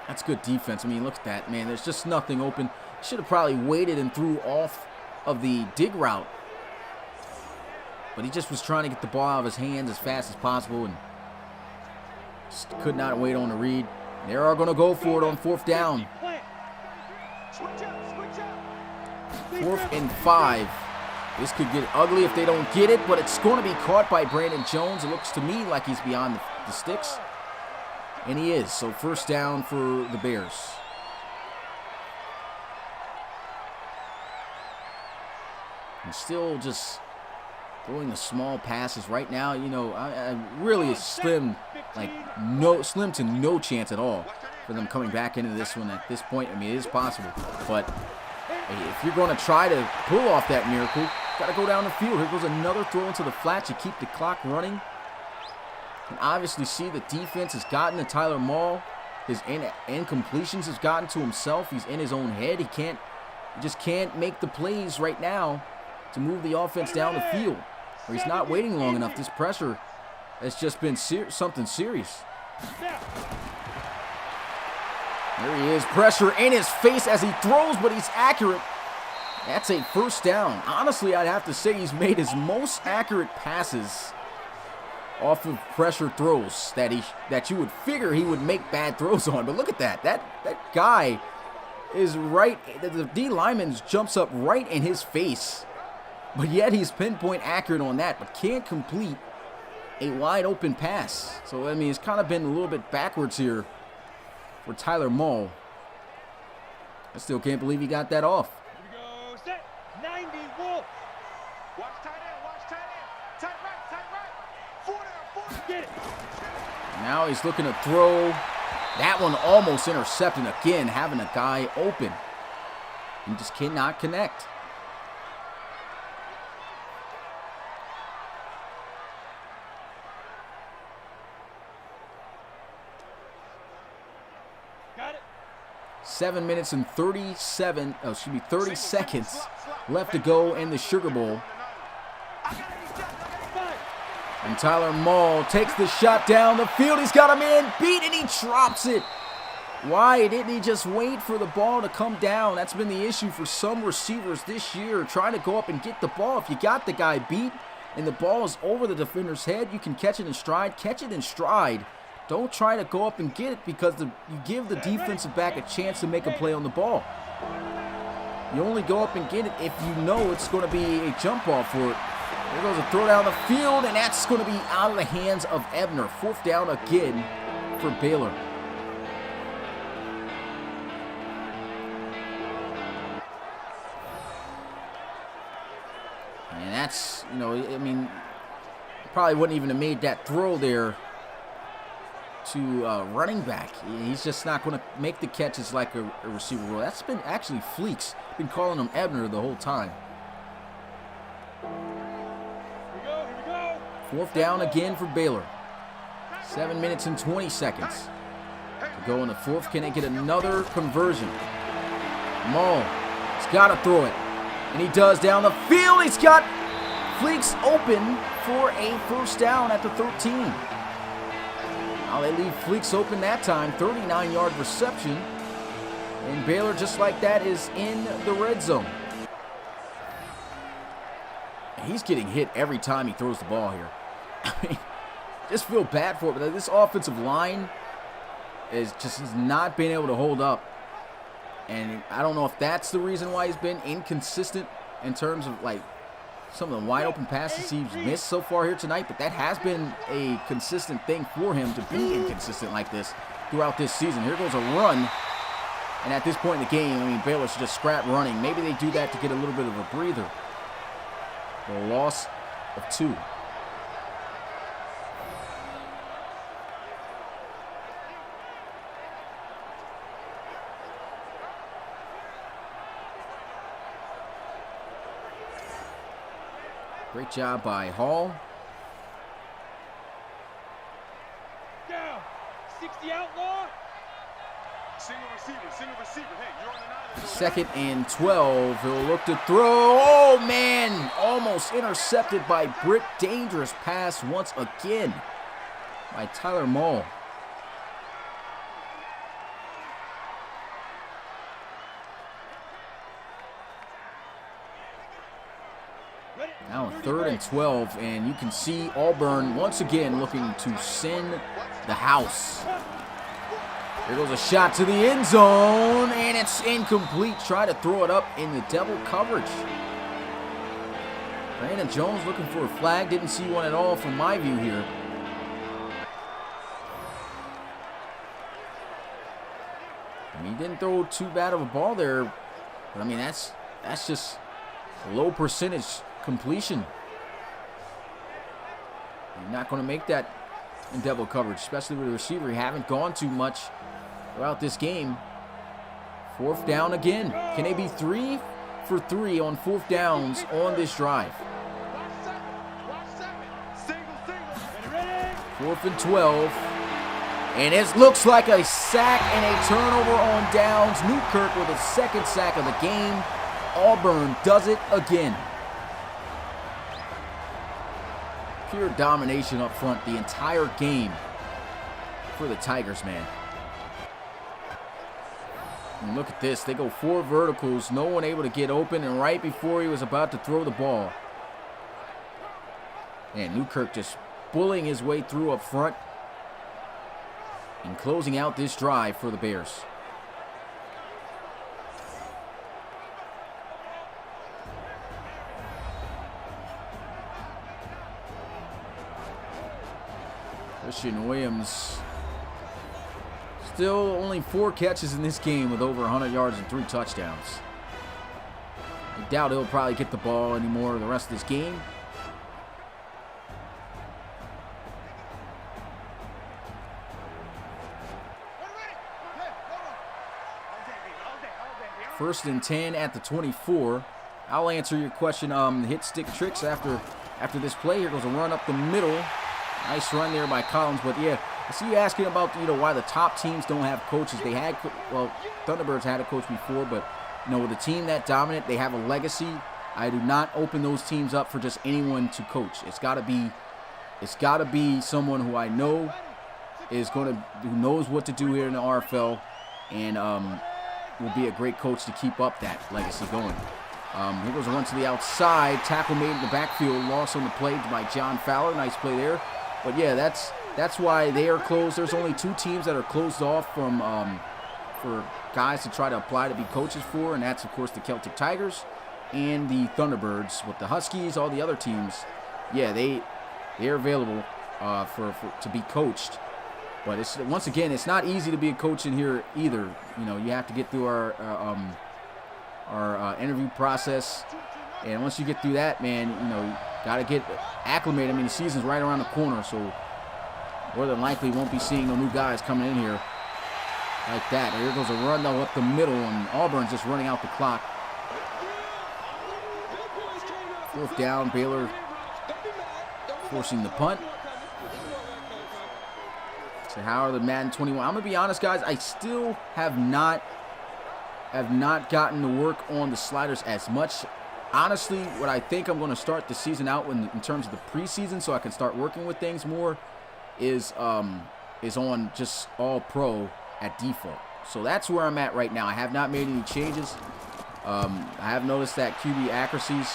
That's good defense. I mean, look at that, man. There's just nothing open. Should have probably waited and threw off of the dig route. But he just was trying to get the ball out of his hands as fast as possible, and just could not wait on the read. They are going to go for it on 4th down. 4th and 5. This could get ugly if they don't get it, but it's going to be caught by Brandon Jones. It looks to me like he's beyond the sticks. And he is. So first down for the Bears. And still just throwing the small passes right now. You know, I really slim to no chance at all for them coming back into this one at this point. I mean, it is possible, but hey, if you're going to try to pull off that miracle, got to go down the field. Here goes another throw into the flat to keep the clock running. You can obviously see the defense has gotten to Tyler Maul. His incompletions has gotten to himself. He's in his own head. He just can't make the plays right now to move the offense down the field. or he's not waiting long enough. This pressure has just been something serious. There he is, pressure in his face as he throws, but he's accurate. That's a first down. Honestly, I'd have to say he's made his most accurate passes off of pressure throws that you would figure he would make bad throws on. But look at that. That guy is right. The D lineman jumps up right in his face. But yet he's pinpoint accurate on that, but can't complete a wide open pass. So, I mean, it's kind of been a little bit backwards here for Tyler Mull. I still can't believe he got that off. Here we go, set, 90, Wolf. Watch tight end, tight right. 4 down, get it. Now he's looking to throw. That one almost intercepted again, having a guy open. He just cannot connect. Got it. 7 minutes and 30 seconds left to go in the Sugar Bowl. And Tyler Mull takes the shot down the field. He's got a man beat and he drops it. Why didn't he just wait for the ball to come down? That's been the issue for some receivers this year, trying to go up and get the ball. If you got the guy beat and the ball is over the defender's head, you can catch it in stride. Catch it in stride. Don't try to go up and get it because you give the defensive back a chance to make a play on the ball. You only go up and get it if you know it's going to be a jump off for it. There goes a throw down the field, and that's going to be out of the hands of Ebner. 4th down again for Baylor. And that's, I mean, probably wouldn't even have made that throw there to running back. He's just not going to make the catches like a receiver will. That's been actually Fleeks. Been calling him Ebner the whole time. Here we go. 4th down again for Baylor. 7 minutes and 20 seconds to go in the 4th. Can they get another conversion? Mull has got to throw it. And he does down the field. He's got Fleeks open for a first down at the 13. Now they leave Fleeks open that time. 39-yard reception. And Baylor, just like that, is in the red zone. He's getting hit every time he throws the ball here. I mean, just feel bad for it, but this offensive line has not been able to hold up. And I don't know if that's the reason why he's been inconsistent in terms of like some of the wide open passes he's missed so far here tonight, but that has been a consistent thing for him to be inconsistent like this throughout this season. Here goes a run. And at this point in the game, I mean, Baylor should just scrap running. Maybe they do that to get a little bit of a breather. A loss of 2. Great job by Hall. Down. 60 outlaw. Single receiver. Hey, you're on an island. 2nd and 12. He'll look to throw. Oh, man. Almost intercepted by Britt. Dangerous pass once again by Tyler Mull. Now 3rd and 12, and you can see Auburn once again looking to send the house. Here goes a shot to the end zone, and it's incomplete. Try to throw it up in the double coverage. Brandon Jones looking for a flag. Didn't see one at all from my view here. I mean, he didn't throw too bad of a ball there, but I mean, that's just low percentage completion. You're not going to make that in double coverage, especially with a receiver. You haven't gone too much throughout this game. 4th down again. Can they be 3 for 3 on 4th downs on this drive? 4th and 12. And it looks like a sack and a turnover on downs. Newkirk with a 2nd sack of the game. Auburn does it again. pure domination up front the entire game for the Tigers, man. And look at this. They go 4 verticals. No one able to get open. And right before he was about to throw the ball. And Newkirk just bullying his way through up front. And closing out this drive for the Bears. Christian Williams still only 4 catches in this game with over 100 yards and 3 touchdowns. I doubt he'll probably get the ball anymore the rest of this game. First and 10 at the 24. I'll answer your question. Hit stick tricks after this play. Here goes a run up the middle. Nice run there by Collins, but yeah, I see you asking about why the top teams don't have coaches. They had, well, Thunderbirds had a coach before, but with a team that dominant, they have a legacy. I do not open those teams up for just anyone to coach. It's got to be someone who I know who knows what to do here in the RFL, and will be a great coach to keep up that legacy going. Here goes a run to the outside. Tackle made in the backfield. Loss on the play by John Fowler. Nice play there. But yeah, that's why they are closed. There's only 2 teams that are closed off from for guys to try to apply to be coaches for, and that's of course the Celtic Tigers and the Thunderbirds. With the Huskies, all the other teams, yeah, they're available to be coached. But once again, it's not easy to be a coach in here either. You have to get through our interview process, and once you get through that, man, got to get acclimated. I mean, the season's right around the corner, so more than likely won't be seeing no new guys coming in here like that. Here goes a run though up the middle, and Auburn's just running out the clock. 4th down, Baylor forcing the punt. So how are the Madden 21? I'm gonna be honest, guys. I still have not gotten to work on the sliders as much. Honestly, what I think I'm going to start the season out in terms of the preseason, so I can start working with things more, is on just all pro at default. So that's where I'm at right now. I have not made any changes. I have noticed that QB accuracies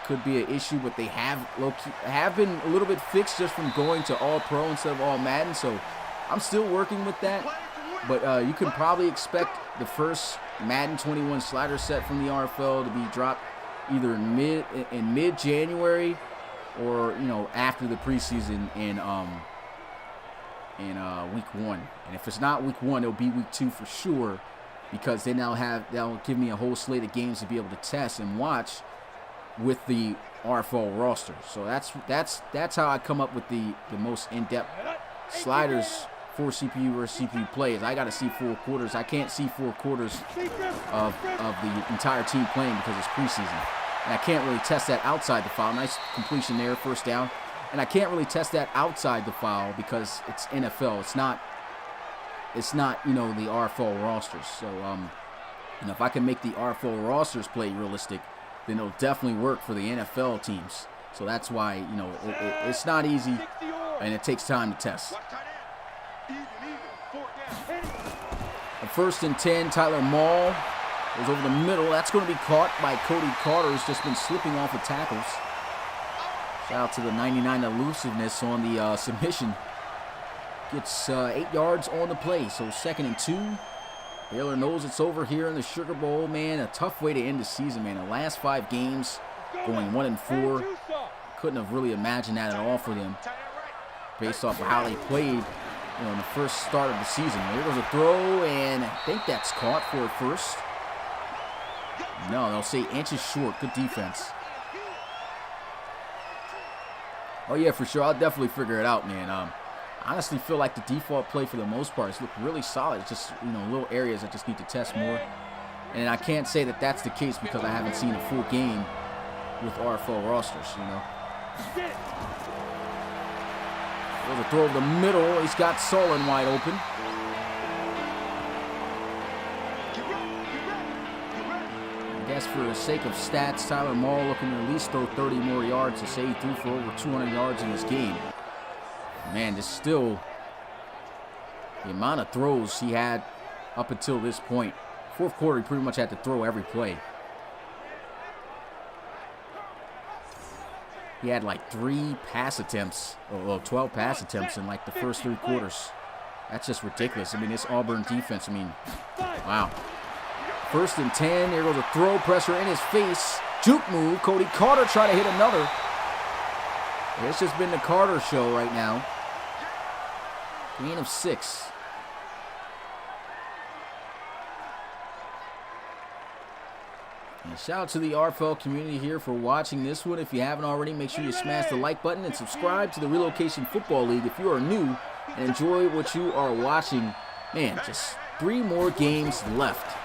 could be an issue, but they have been a little bit fixed just from going to all pro instead of all Madden. So I'm still working with that. But you can probably expect the first Madden 21 slider set from the RFL to be dropped either in mid-January or after the preseason in week 1. And if it's not week 1, it'll be week 2 for sure, because then they'll give me a whole slate of games to be able to test and watch with the RFL roster. So that's how I come up with the most in-depth sliders for CPU versus CPU plays. I got to see 4 quarters. I can't see 4 quarters of the entire team playing because it's preseason. And I can't really test that outside the file. Nice completion there, 1st down. And I can't really test that outside the file because it's NFL. It's not the RFL rosters. So if I can make the RFL rosters play realistic, then it'll definitely work for the NFL teams. So that's why it's not easy, and it takes time to test. A 1st and 10, Tyler Mall goes over the middle. That's going to be caught by Cody Carter, who's just been slipping off of tackles. Shout out to the 99 elusiveness on the submission. Gets 8 yards on the play, so 2nd and 2. Baylor knows it's over here in the Sugar Bowl, man. A tough way to end the season, man. The last 5 games going 1-4. Couldn't have really imagined that at all for them based off of how they played in the first start of the season. Here goes a throw, and I think that's caught for a first. No, they'll say inches short. Good defense. Oh, yeah, for sure. I'll definitely figure it out, man. I honestly feel like the default play for the most part has looked really solid. It's just, little areas I just need to test more. And I can't say that that's the case because I haven't seen a full game with RFL rosters, There's a throw over the middle. He's got Solon wide open. guess for the sake of stats, Tyler Maul looking to at least throw 30 more yards to say he threw for over 200 yards in this game. Man, just still the amount of throws he had up until this point. Fourth quarter, he pretty much had to throw every play. He had like 12 pass attempts in like the first 3 quarters. That's just ridiculous. I mean, this Auburn defense, I mean, wow. 1st and 10, here goes a throw, pressure in his face. Juke move, Cody Carter trying to hit another. It's just been the Carter show right now. Gain of 6. And shout out to the RFL community here for watching this one. If you haven't already, make sure you smash the like button and subscribe to the Relocation Football League if you are new and enjoy what you are watching. Man, just 3 more games left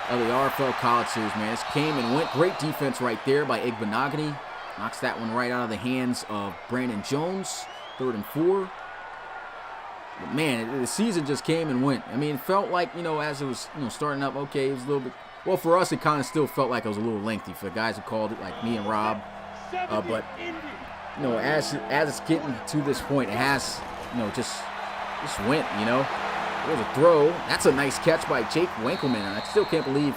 of the RFL College Series, man. This came and went. Great defense right there by Igbenogany. Knocks that one right out of the hands of Brandon Jones. 3rd and 4. But man, the season just came and went. I mean, it felt like, as it was, starting up, okay, it was a little bit, well, for us, it kind of still felt like it was a little lengthy for the guys who called it, like me and Rob. But, as it's getting to this point, it has, just went, There's a throw. That's a nice catch by Jake Winkleman. And I still can't believe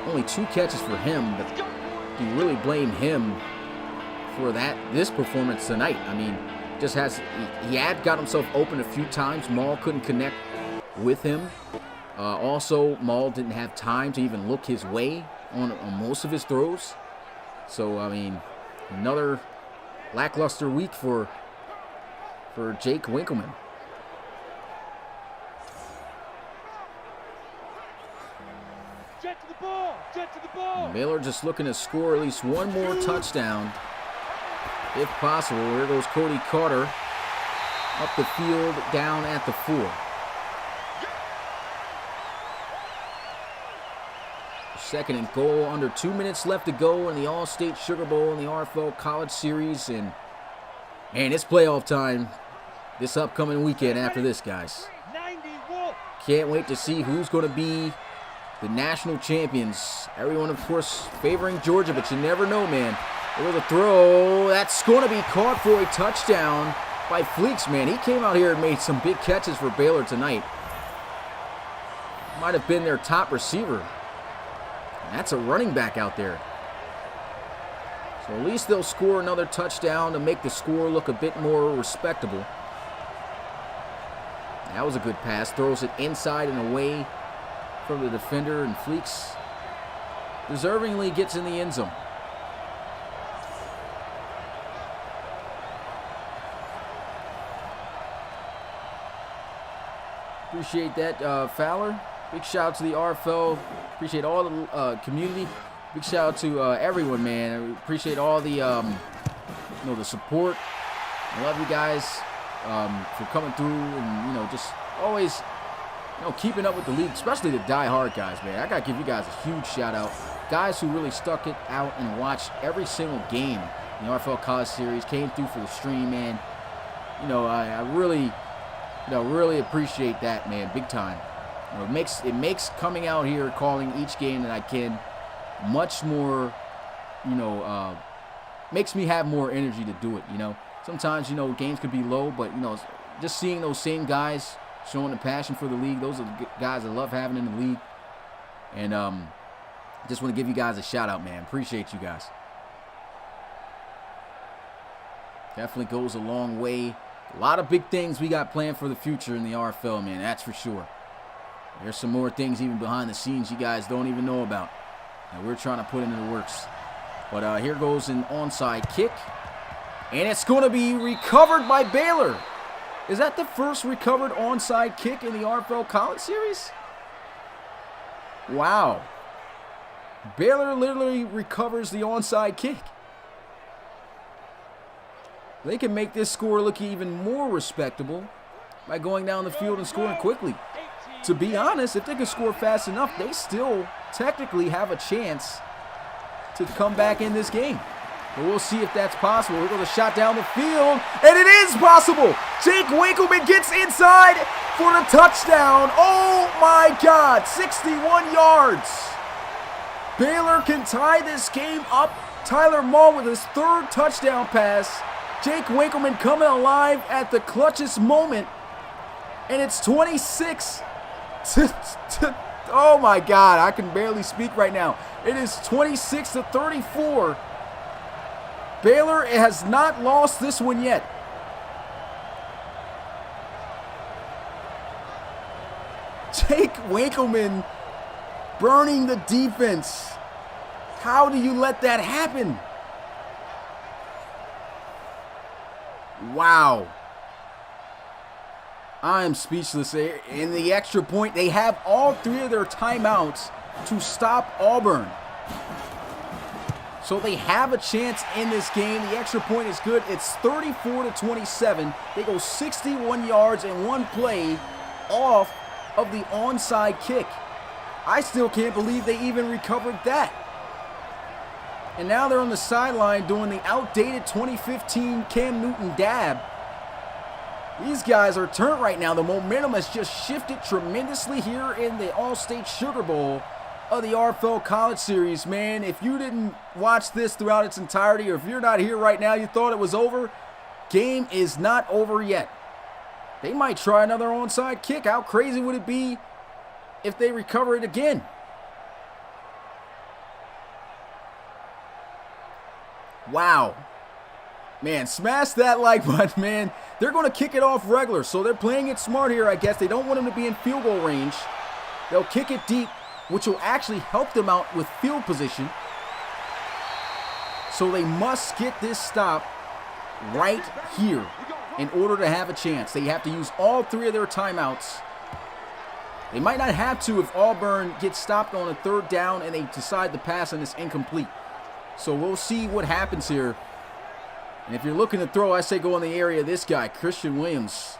only 2 catches for him, but do you really blame him for this performance tonight? I mean, he had got himself open a few times. Maul couldn't connect with him. Also, Maul didn't have time to even look his way on most of his throws. So, I mean, another lackluster week for Jake Winkleman. Jet to the ball. Jet to the ball. Baylor just looking to score at least 1 more touchdown, if possible. Here goes Cody Carter up the field, down at the 4. 2nd and goal, under 2 minutes left to go in the All-State Sugar Bowl in the RFL College Series. And it's playoff time this upcoming weekend after this, guys. Can't wait to see who's going to be the national champions. Everyone, of course, favoring Georgia, but you never know, man. There's a throw. That's going to be caught for a touchdown by Fleeks, man. He came out here and made some big catches for Baylor tonight. Might have been their top receiver. And that's a running back out there. So at least they'll score another touchdown to make the score look a bit more respectable. That was a good pass. Throws it inside and away from the defender, and Fleeks deservingly gets in the end zone. Appreciate that, Fowler. Big shout out to the RFL. Appreciate all the community. Big shout out to everyone, man. I appreciate all the the support. I love you guys for coming through and just always keeping up with the league, especially the die-hard guys, man. I got to give you guys a huge shout-out. Guys who really stuck it out and watched every single game in the RFL College Series, came through for the stream, man. I really, really appreciate that, man, big time. It makes coming out here, calling each game that I can much more, makes me have more energy to do it, Sometimes, games could be low, but, just seeing those same guys showing the passion for the league. Those are the guys I love having in the league. And just want to give you guys a shout out, man. Appreciate you guys. Definitely goes a long way. A lot of big things we got planned for the future in the RFL, man. That's for sure. There's some more things even behind the scenes you guys don't even know about that we're trying to put into the works. But here goes an onside kick. And it's going to be recovered by Baylor. Is that the first recovered onside kick in the RFL College Series? Wow. Baylor literally recovers the onside kick. They can make this score look even more respectable by going down the field and scoring quickly. To be honest, if they can score fast enough, they still technically have a chance to come back in this game. But we'll see if that's possible. We're going to shot down the field, and it is possible. Jake Winkleman gets inside for the touchdown. Oh my God, 61 yards. Baylor can tie this game up. Tyler Maul with his 3rd touchdown pass. Jake Winkleman coming alive at the clutchest moment. And it's 26 to oh my God, I can barely speak right now. It is 26 to 34. Baylor has not lost this one yet. Jake Winkleman burning the defense. How do you let that happen? Wow. I am speechless. In the extra point, they have all 3 of their timeouts to stop Auburn. So they have a chance in this game. The extra point is good. It's 34 to 27. They go 61 yards in one play off of the onside kick. I still can't believe they even recovered that. And now they're on the sideline doing the outdated 2015 Cam Newton dab. These guys are turned right now. The momentum has just shifted tremendously here in the All-State Sugar Bowl of the RFL College Series. Man, if you didn't watch this throughout its entirety, or if you're not here right now, you thought it was over, game is not over yet. They might try another onside kick. How crazy would it be if they recover it again? Wow. Man, smash that like button, man. They're going to kick it off regular, so they're playing it smart here, I guess. They don't want them to be in field goal range. They'll kick it deep, which will actually help them out with field position. So they must get this stop right here in order to have a chance. They have to use all 3 of their timeouts. They might not have to if Auburn gets stopped on a 3rd down and they decide to pass and it's incomplete. So we'll see what happens here. And if you're looking to throw, I say go in the area of this guy, Christian Williams.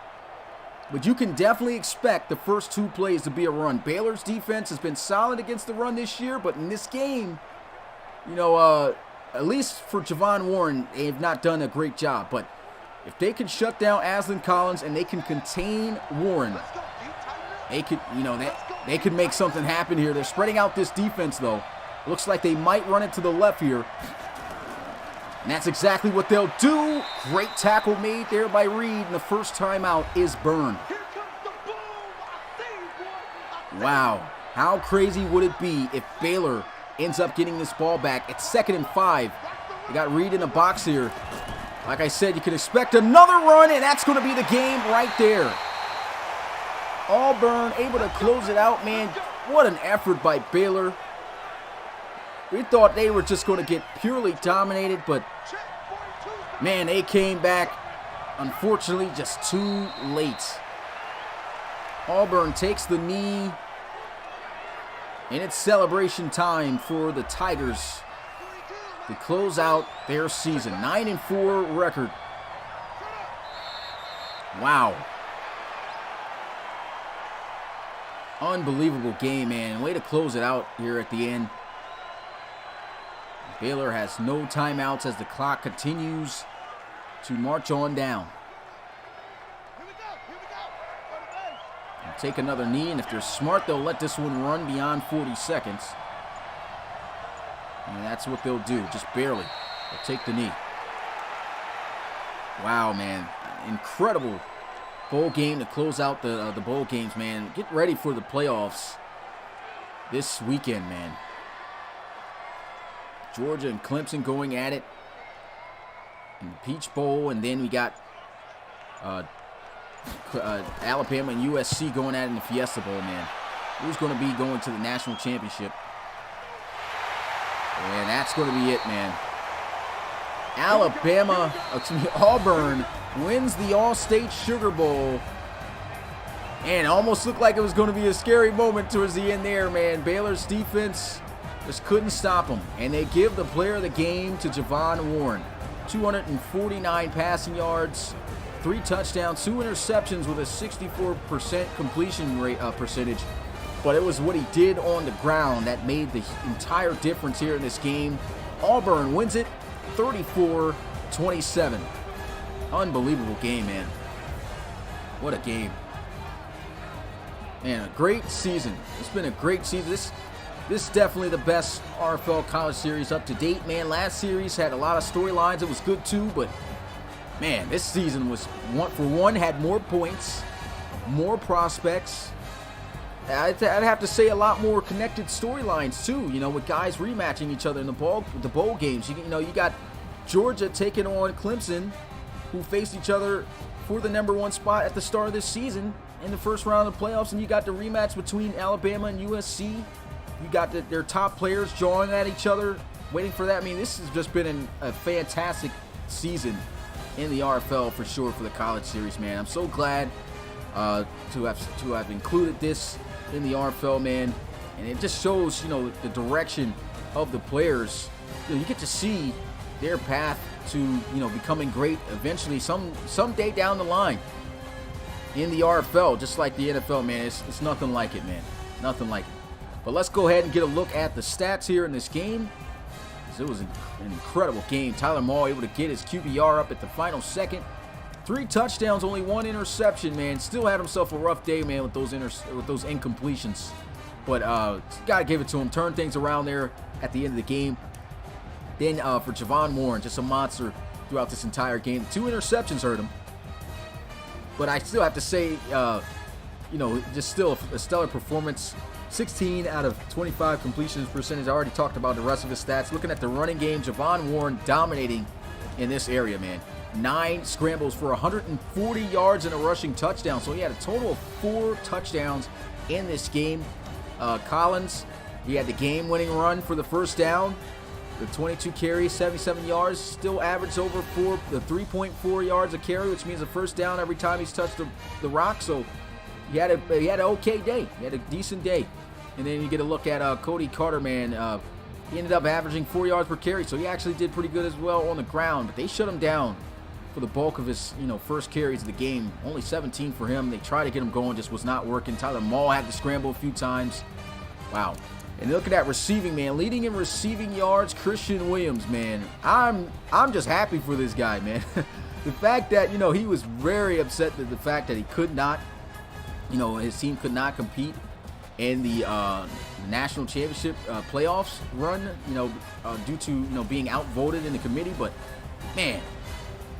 But you can definitely expect the first 2 plays to be a run. Baylor's defense has been solid against the run this year, but in this game, you know, at least for Javon Warren, they have not done a great job. But if they can shut down Aslan Collins and they can contain Warren, they could, you know, they could make something happen here. They're spreading out this defense, though. Looks like they might run it to the left here. And that's exactly what they'll do. Great tackle made there by Reed, and the first timeout is burned. Wow. How crazy would it be if Baylor ends up getting this ball back? It's 2nd and 5. They got Reed in the box here. Like I said, you can expect another run, and that's going to be the game right there. Auburn able to close it out, man. What an effort by Baylor. We thought they were just going to get purely dominated, but man, they came back, unfortunately, just too late. Auburn takes the knee, and it's celebration time for the Tigers to close out their season. 9-4 record. Wow. Unbelievable game, man. Way to close it out here at the end. Baylor has no timeouts as the clock continues to march on down. And take another knee, and if they're smart, they'll let this one run beyond 40 seconds. And that's what they'll do, just barely. They'll take the knee. Wow, man. Incredible bowl game to close out the bowl games, man. Get ready for the playoffs this weekend, man. Georgia and Clemson going at it in the Peach Bowl, and then we got Alabama and USC going at it in the Fiesta Bowl, man. Who's going to be going to the national championship? And that's going to be it, man. Auburn wins the All-State Sugar Bowl. And it almost looked like it was going to be a scary moment towards the end there, man. Baylor's defense just couldn't stop them. And they give the player of the game to Javon Warren. 249 passing yards, 3 touchdowns, 2 interceptions with a 64% completion rate percentage. But it was what he did on the ground that made the entire difference here in this game. Auburn wins it 34-27. Unbelievable game, man. What a game. Man, a great season. It's been a great season. This is definitely the best RFL college series up to date, man. Last series had a lot of storylines. It was good too, but man, this season was, had more points, more prospects. I'd have to say a lot more connected storylines too, you know, with guys rematching each other in the bowl games. You know, you got Georgia taking on Clemson, who faced each other for the #1 spot at the start of this season in the first round of the playoffs, and you got the rematch between Alabama and USC. You got their top players jawing at each other, waiting for that. I mean, this has just been a fantastic season in the RFL for sure for the college series, man. I'm so glad to have included this in the RFL, man. And it just shows, you know, the direction of the players. You know, you get to see their path to, you know, becoming great eventually, someday down the line in the RFL, just like the NFL, man. It's nothing like it, man. Nothing like it. But let's go ahead and get a look at the stats here in this game. It was an incredible game. Tyler Maul able to get his QBR up at the final second. 3 touchdowns, only 1 interception, man. Still had himself a rough day, man, with those incompletions. But gotta give it to him. Turn things around there at the end of the game. Then for Javon Warren, just a monster throughout this entire game. 2 interceptions hurt him. But I still have to say, you know, just still a stellar performance. 16 out of 25 completions percentage. I already talked about the rest of his stats. Looking at the running game, Javon Warren dominating in this area, man. 9 scrambles for 140 yards and a rushing touchdown. So he had a total of 4 touchdowns in this game. Collins, he had the game-winning run for the first down. The 22 carries, 77 yards, still averaged over 3.4 yards a carry, which means a first down every time he's touched the rock. So he had an okay day. He had a decent day. And then you get a look at Cody Carter, man. He ended up averaging 4 yards per carry, so he actually did pretty good as well on the ground. But they shut him down for the bulk of his, you know, first carries of the game. Only 17 for him. They tried to get him going, just was not working. Tyler Maul had to scramble a few times. Wow. And looking at receiving, man, leading in receiving yards, Christian Williams, man. I'm just happy for this guy, man. The fact that, you know, he was very upset that the fact that he could not, you know, his team could not compete in the national championship playoffs run, you know, due to, you know, being outvoted in the committee. But man,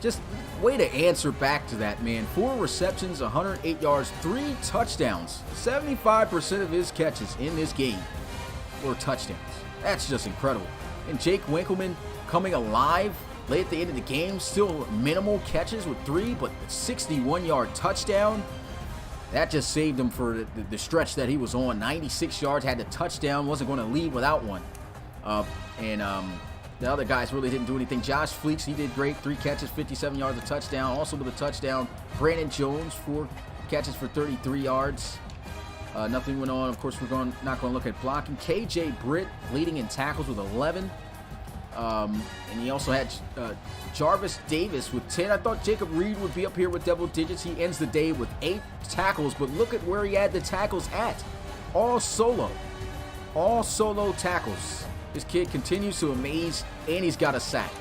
just way to answer back to that, man. 4 receptions, 108 yards, 3 touchdowns. 75% of his catches in this game were touchdowns. That's just incredible. And Jake Winkleman coming alive late at the end of the game, still minimal catches with 3, but 61-yard touchdown. That just saved him for the stretch that he was on. 96 yards, had the touchdown, wasn't going to leave without one. The other guys really didn't do anything. Josh Fleeks, he did great. 3 catches, 57 yards, a touchdown. Also with a touchdown, Brandon Jones, 4 catches for 33 yards. Nothing went on. Of course, we're not going to look at blocking. KJ Britt leading in tackles with 11. And he also had Jarvis Davis with 10. I thought Jacob Reed would be up here with double digits. He ends the day with 8 tackles, but look at where he had the tackles at. All solo tackles. This kid continues to amaze, and he's got a sack.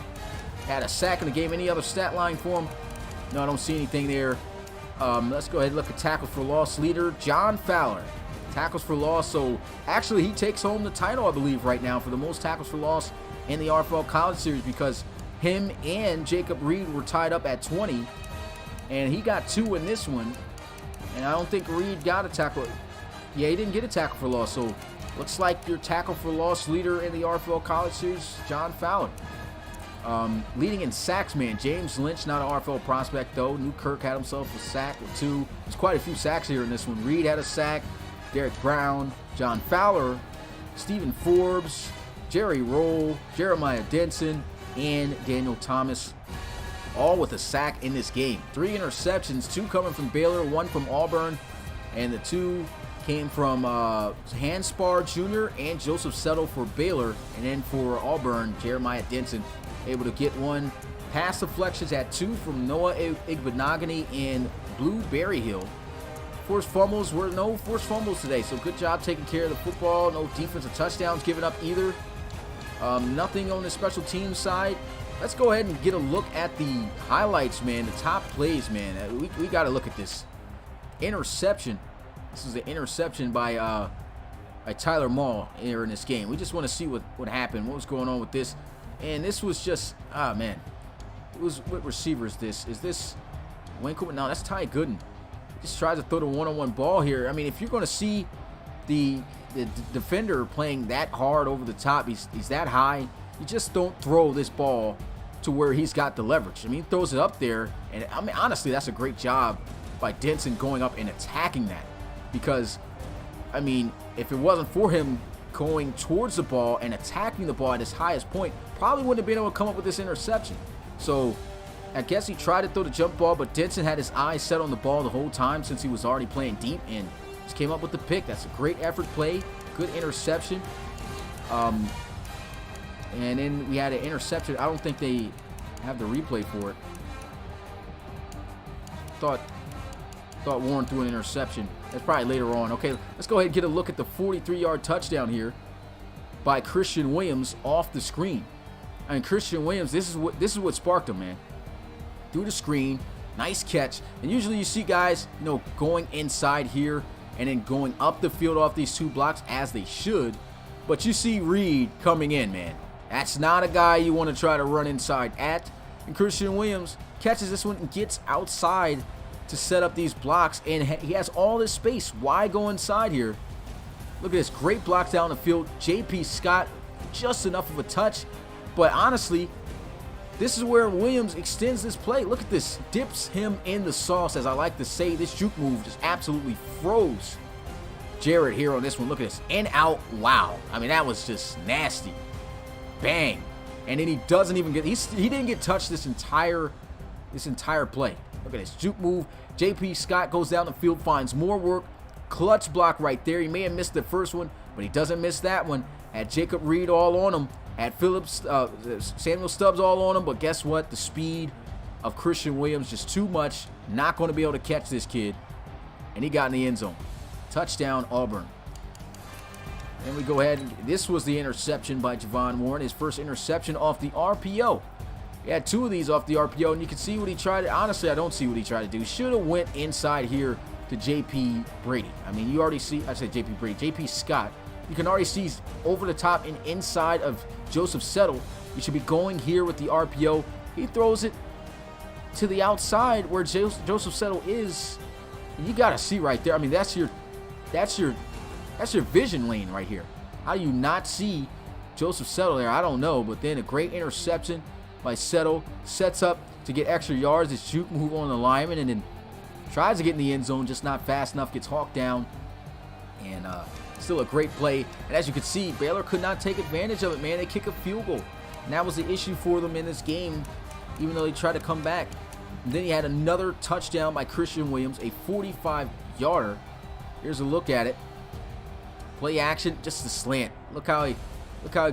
Had a sack in the game. Any other stat line for him? No, I don't see anything there. Let's go ahead and look at tackles for loss leader, John Fowler. Tackles for loss, so actually he takes home the title, I believe, right now for the most tackles for loss in the RFL College Series, because him and Jacob Reed were tied up at 20, and he got 2 in this one, and I don't think Reed got a tackle. Yeah, he didn't get a tackle for loss, so looks like your tackle for loss leader in the RFL College Series, John Fowler. Leading in sacks, man, James Lynch, not an RFL prospect though. Newkirk had himself a sack with 2. There's quite a few sacks here in this one. Reed had a sack, Derek Brown, John Fowler, Stephen Forbes, Jerry Roll, Jeremiah Denson, and Daniel Thomas, all with a sack in this game. 3 interceptions, 2 coming from Baylor, 1 from Auburn, and the 2 came from Hanspar Jr. and Joseph Settle for Baylor, and then for Auburn, Jeremiah Denson able to get 1. Pass deflections at 2 from Noah Igbenogany and Blue Berryhill. Forced fumbles, were no forced fumbles today, so good job taking care of the football. No defensive touchdowns given up either. Nothing on the special teams side. Let's go ahead and get a look at the highlights, man. The top plays, man. We got to look at this. Interception. This is an interception by by Tyler Mall here in this game. We just want to see what happened, what was going on with this. And this was just, man. It was, what receiver is this? Is this Winkleman? No, that's Ty Gooden. He just tries to throw the one-on-one ball here. I mean, if you're going to see the defender playing that hard over the top, he's that high, you just don't throw this ball to where he's got the leverage. I mean, he throws it up there, and I mean, honestly, that's a great job by Denson going up and attacking that. Because, I mean, if it wasn't for him going towards the ball and attacking the ball at his highest point, probably wouldn't have been able to come up with this interception. So, I guess he tried to throw the jump ball, but Denson had his eyes set on the ball the whole time since he was already playing deep and just came up with the pick. That's a great effort play, good interception. And then we had an interception. I don't think they have the replay for it. Thought Warren threw an interception. That's probably later on. Okay, let's go ahead and get a look at the 43-yard touchdown here by Christian Williams off the screen. I mean, Christian Williams, this is what sparked him, man. Through the screen, nice catch. And usually you see guys, going inside here and then going up the field off these two blocks as they should. But you see Reed coming in, man. That's not a guy you want to try to run inside at. And Christian Williams catches this one and gets outside to set up these blocks. And he has all this space. Why go inside here? Look at this. Great blocks down the field. J.P. Scott, just enough of a touch. But honestly, this is where Williams extends this play. Look at this. Dips him in the sauce, as I like to say. This juke move just absolutely froze Jarrett here on this one. Look at this. In, out. Wow. I mean, that was just nasty. Bang. And then he doesn't even get, he didn't get touched this entire play. Look at this juke move. J.P. Scott goes down the field, finds more work. Clutch block right there. He may have missed the first one, but he doesn't miss that one. Had Jacob Reed all on him. Had Samuel Stubbs all on him, but guess what? The speed of Christian Williams just too much. Not going to be able to catch this kid. And he got in the end zone. Touchdown, Auburn. Then we go ahead. This was the interception by Javon Warren. His first interception off the RPO. He had two of these off the RPO, and you can see what he tried to, honestly, I don't see what he tried to do. Should have went inside here to J.P. Brady. I mean, you already see, I said J.P. Brady, J.P. Scott. You can already see he's over the top and inside of Joseph Settle. You should be going here with the RPO. He throws it to the outside where Joseph Settle is. You got to see right there. I mean, that's your vision lane right here. How do you not see Joseph Settle there? I don't know. But then a great interception by Settle. Sets up to get extra yards. This juke move on the lineman and then tries to get in the end zone. Just not fast enough. Gets hawked down. And still a great play. And as you can see, Baylor could not take advantage of it, man. They kick a field goal. And that was the issue for them in this game, even though they tried to come back. And then he had another touchdown by Christian Williams, a 45-yarder. Here's a look at it. Play action, just the slant. Look how it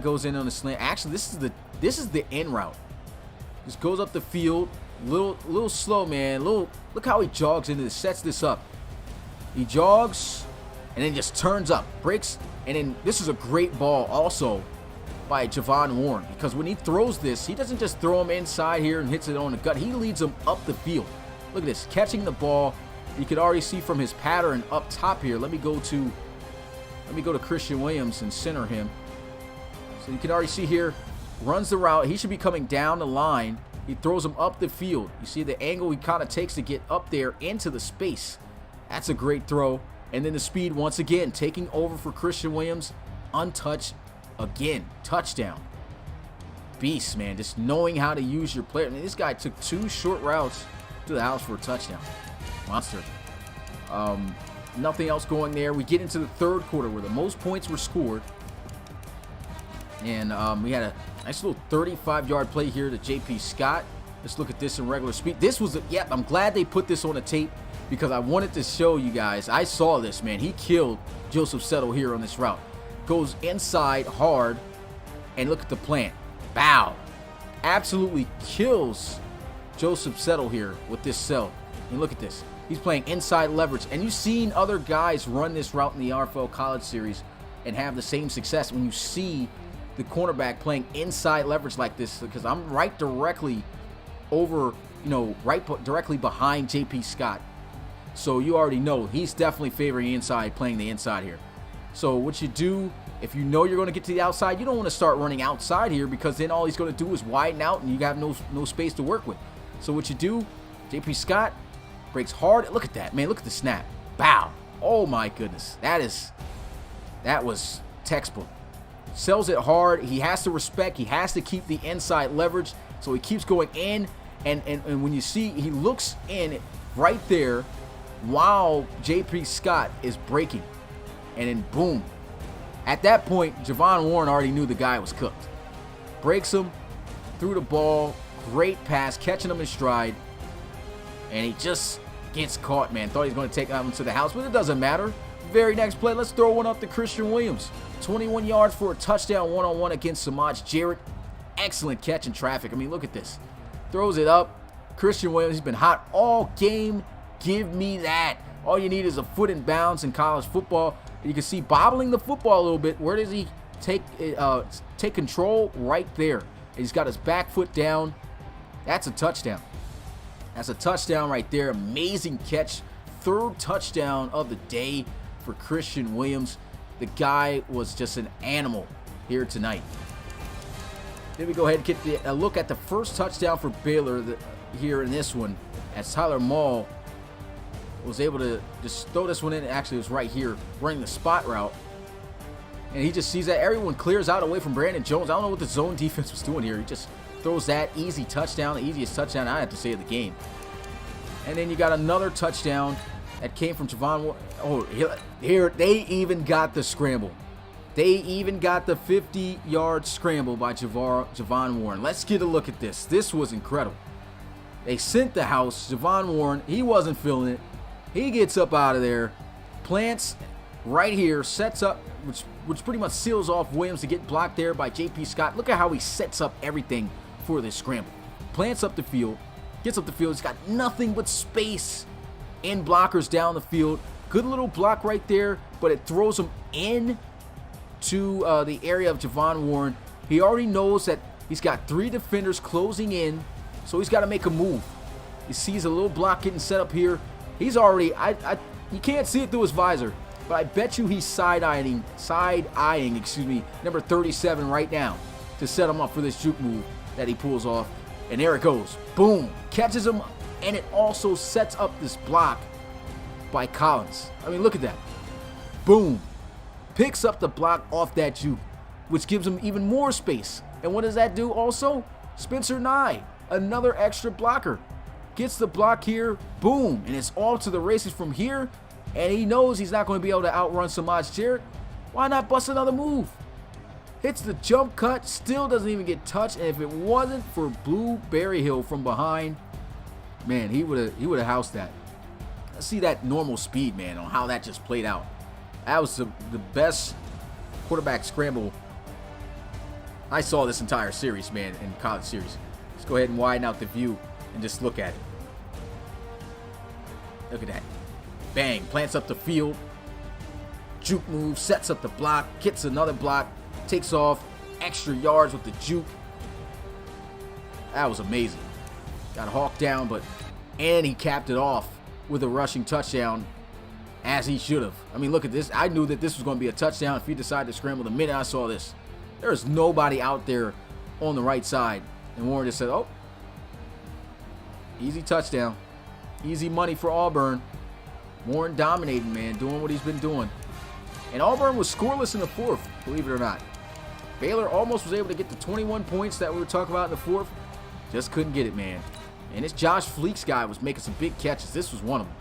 goes in on the slant. Actually, this is the end route. Just goes up the field, little slow, man. Look how he jogs into this, sets this up. He jogs and then just turns up, breaks, and then this is a great ball also by Javon Warren, because when he throws this, he doesn't just throw him inside here and hits it on the gut. He leads him up the field. Look at this, catching the ball. You can already see from his pattern up top here. Let me go to Christian Williams and center him. So you can already see here, runs the route. He should be coming down the line. He throws him up the field. You see the angle he kind of takes to get up there into the space. That's a great throw. And then the speed once again, taking over for Christian Williams. Untouched again. Touchdown. Beast, man. Just knowing how to use your player. I mean, this guy took 2 short routes to the house for a touchdown. Monster. Nothing else going there. We get into the third quarter where the most points were scored. And we had a nice little 35-yard play here to J.P. Scott. Let's look at this in regular speed. This was, I'm glad they put this on the tape because I wanted to show you guys. I saw this, man. He killed Joseph Settle here on this route. Goes inside hard, and look at the plant. Bow. Absolutely kills Joseph Settle here with this sell. And look at this. He's playing inside leverage. And you've seen other guys run this route in the RFL College Series and have the same success when you see the cornerback playing inside leverage like this, because I'm right directly over, directly behind J.P. Scott. So you already know he's definitely favoring inside, playing the inside here. So what you do, if you know you're going to get to the outside, you don't want to start running outside here, because then all he's going to do is widen out and you have no space to work with. So what you do, J.P. Scott breaks hard. Look at that, man. Look at the snap. Bow. Oh, my goodness. That was textbook. Sells it hard. He has to respect. He has to keep the inside leverage. So he keeps going in. And when you see, he looks in right there while J.P. Scott is breaking. And then boom. At that point, Javon Warren already knew the guy was cooked. Breaks him, threw the ball, great pass, catching him in stride. And he just gets caught, man. Thought he was going to take him to the house, but it doesn't matter. Very next play, let's throw one up to Christian Williams. 21 yards for a touchdown one-on-one against Samaj Jarrett. Excellent catch in traffic. I mean, look at this. Throws it up. Christian Williams, he's been hot all game. Give me that. All you need is a foot in bounds in college football. You can see bobbling the football a little bit. Where does he take control? Right there. He's got his back foot down. That's a touchdown. That's a touchdown right there. Amazing catch. Third touchdown of the day for Christian Williams. The guy was just an animal here tonight. Then we go ahead and get a look at the first touchdown for Baylor here in this one, as Tyler Maul was able to just throw this one in. Actually, it was right here, running the spot route. And he just sees that everyone clears out away from Brandon Jones. I don't know what the zone defense was doing here. He just throws that easy touchdown, the easiest touchdown I have to say of the game. And then you got another touchdown that came from Javon. Oh, here they even got the scramble. They even got the 50-yard scramble by Javon Warren. Let's get a look at this. This was incredible. They sent the house. Javon Warren, he wasn't feeling it. He gets up out of there, plants right here, sets up, which pretty much seals off Williams to get blocked there by J.P. Scott. Look at how he sets up everything for this scramble. Plants up the field, gets up the field. He's got nothing but space and blockers down the field. Good little block right there, but it throws him in to the area of Javon Warren. He already knows that he's got 3 defenders closing in, so he's got to make a move. He sees a little block getting set up here. He's already, you can't see it through his visor, but I bet you he's side-eyeing, number 37 right now to set him up for this juke move that he pulls off. And there it goes. Boom. Catches him, and it also sets up this block by Collins. I mean, look at that. Boom. Picks up the block off that juke, which gives him even more space. And what does that do also? Spencer Nye, another extra blocker. Gets the block here, boom, and it's all to the races from here, and he knows he's not going to be able to outrun Samaj Jarrett. Why not bust another move? Hits the jump cut, still doesn't even get touched, and if it wasn't for Blue Berryhill from behind, man, he would have housed that. Let's see that normal speed, man, on how that just played out. That was the best quarterback scramble I saw this entire series, man, in college series. Let's go ahead and widen out the view and just look at it. Look at that. Bang. Plants up the field. Juke move. Sets up the block. Gets another block. Takes off. Extra yards with the juke. That was amazing. Got hawked down, and he capped it off with a rushing touchdown, as he should have. I mean, look at this. I knew that this was going to be a touchdown if he decided to scramble the minute I saw this. There's nobody out there on the right side. And Warren just said, oh, easy touchdown. Easy money for Auburn. Warren dominating, man, doing what he's been doing. And Auburn was scoreless in the fourth, believe it or not. Baylor almost was able to get the 21 points that we were talking about in the fourth. Just couldn't get it, man. And this Josh Fleeks guy was making some big catches. This was one of them.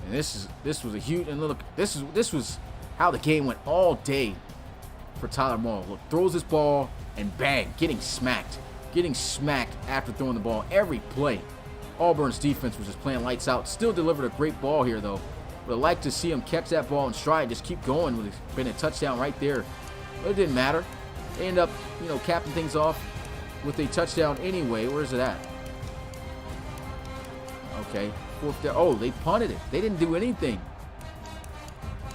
And this was a huge, and look, this was how the game went all day for Tyler Maul. Look, throws this ball and bang, getting smacked after throwing the ball every play. Auburn's defense was just playing lights out. Still delivered a great ball here, though. Would have liked to see him catch that ball in stride and just keep going. Would have been a touchdown right there. But it didn't matter. They end up, capping things off with a touchdown anyway. Where's it at? Okay. Fourth down. Oh, they punted it. They didn't do anything.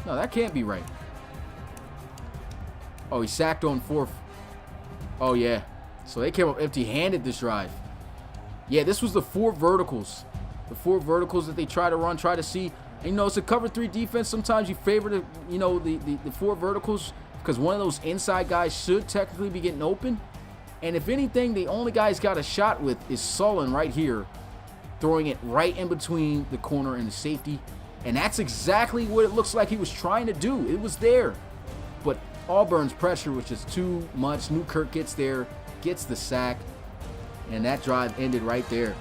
No, that can't be right. Oh, he sacked on fourth. Oh, yeah. So they came up empty-handed this drive. Yeah, this was the 4 verticals the 4 verticals that they try to run, try to see. And, it's a cover 3 defense. Sometimes you favor the 4 verticals because one of those inside guys should technically be getting open. And if anything, the only guy he's got a shot with is Sullen right here, throwing it right in between the corner and the safety. And that's exactly what it looks like he was trying to do. It was there. But Auburn's pressure was just too much. Newkirk gets there, gets the sack, and that drive ended right there.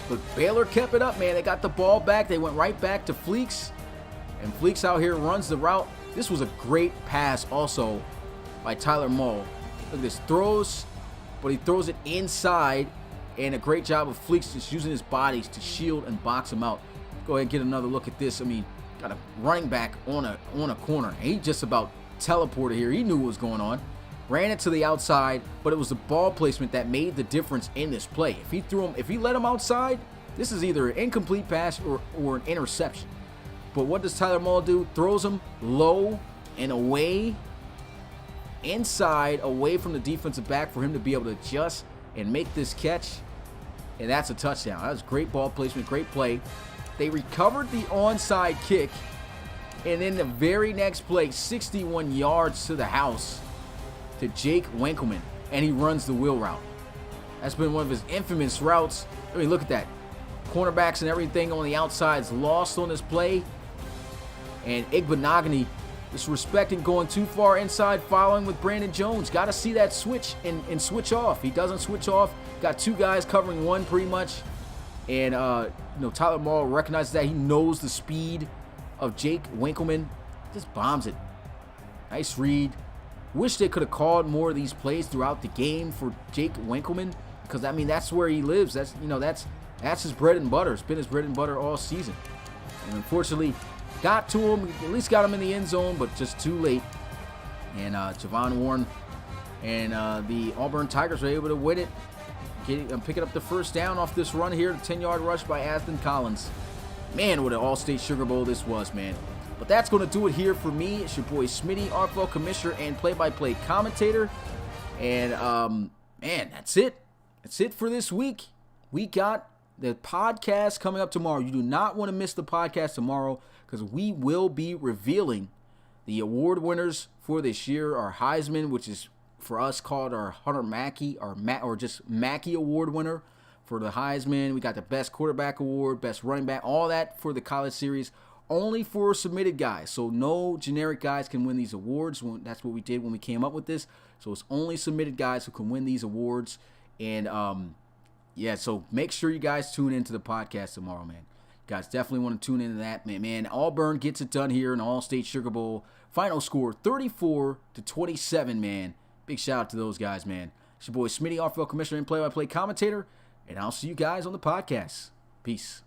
But Baylor kept it up, man. They got the ball back. They went right back to Fleeks. And Fleeks out here runs the route. This was a great pass also by Tyler Mull. Look at this. Throws, but he throws it inside. And a great job of Fleeks just using his bodies to shield and box him out. Go ahead and get another look at this. I mean, got a running back on a corner. And he just about teleported here. He knew what was going on. Ran it to the outside, but it was the ball placement that made the difference in this play. If he let him outside, this is either an incomplete pass or an interception. But what does Tyler Mull do? Throws him low and away, inside, away from the defensive back for him to be able to adjust and make this catch. And that's a touchdown. That was great ball placement, great play. They recovered the onside kick, and then the very next play, 61 yards to the house, to Jake Winkleman, and he runs the wheel route. That's been one of his infamous routes. I mean, look at that. Cornerbacks and everything on the outsides lost on this play. And Igbenogany disrespecting, going too far inside, following with Brandon Jones. Got to see that switch and switch off. He doesn't switch off. Got 2 guys covering 1 pretty much. And, Tyler Mull recognizes that. He knows the speed of Jake Winkleman. Just bombs it. Nice read. Wish they could have called more of these plays throughout the game for Jake Winkleman, because I mean that's where he lives. That's his bread and butter. It's been his bread and butter all season. And unfortunately, got to him. At least got him in the end zone, but just too late. And Javon Warren and the Auburn Tigers were able to win it, picking up the first down off this run here. The 10-yard rush by Aston Collins. Man, what an All-State Sugar Bowl this was, man. But that's going to do it here for me. It's your boy Smitty, RFL commissioner and play-by-play commentator. And, man, that's it. That's it for this week. We got the podcast coming up tomorrow. You do not want to miss the podcast tomorrow, because we will be revealing the award winners for this year. Our Heisman, which is for us called our Hunter Mackey, or just Mackey Award winner for the Heisman. We got the Best Quarterback Award, Best Running Back, all that for the college series. Only for submitted guys, so no generic guys can win these awards. That's what we did when we came up with this. So it's only submitted guys who can win these awards. And so make sure you guys tune into the podcast tomorrow, man. You guys definitely want to tune into that, man. Auburn gets it done here in the All-State Sugar Bowl. Final score 34-27, man. Big shout out to those guys, man. It's your boy Smitty, RFL commissioner and play-by-play commentator, and I'll see you guys on the podcast. Peace.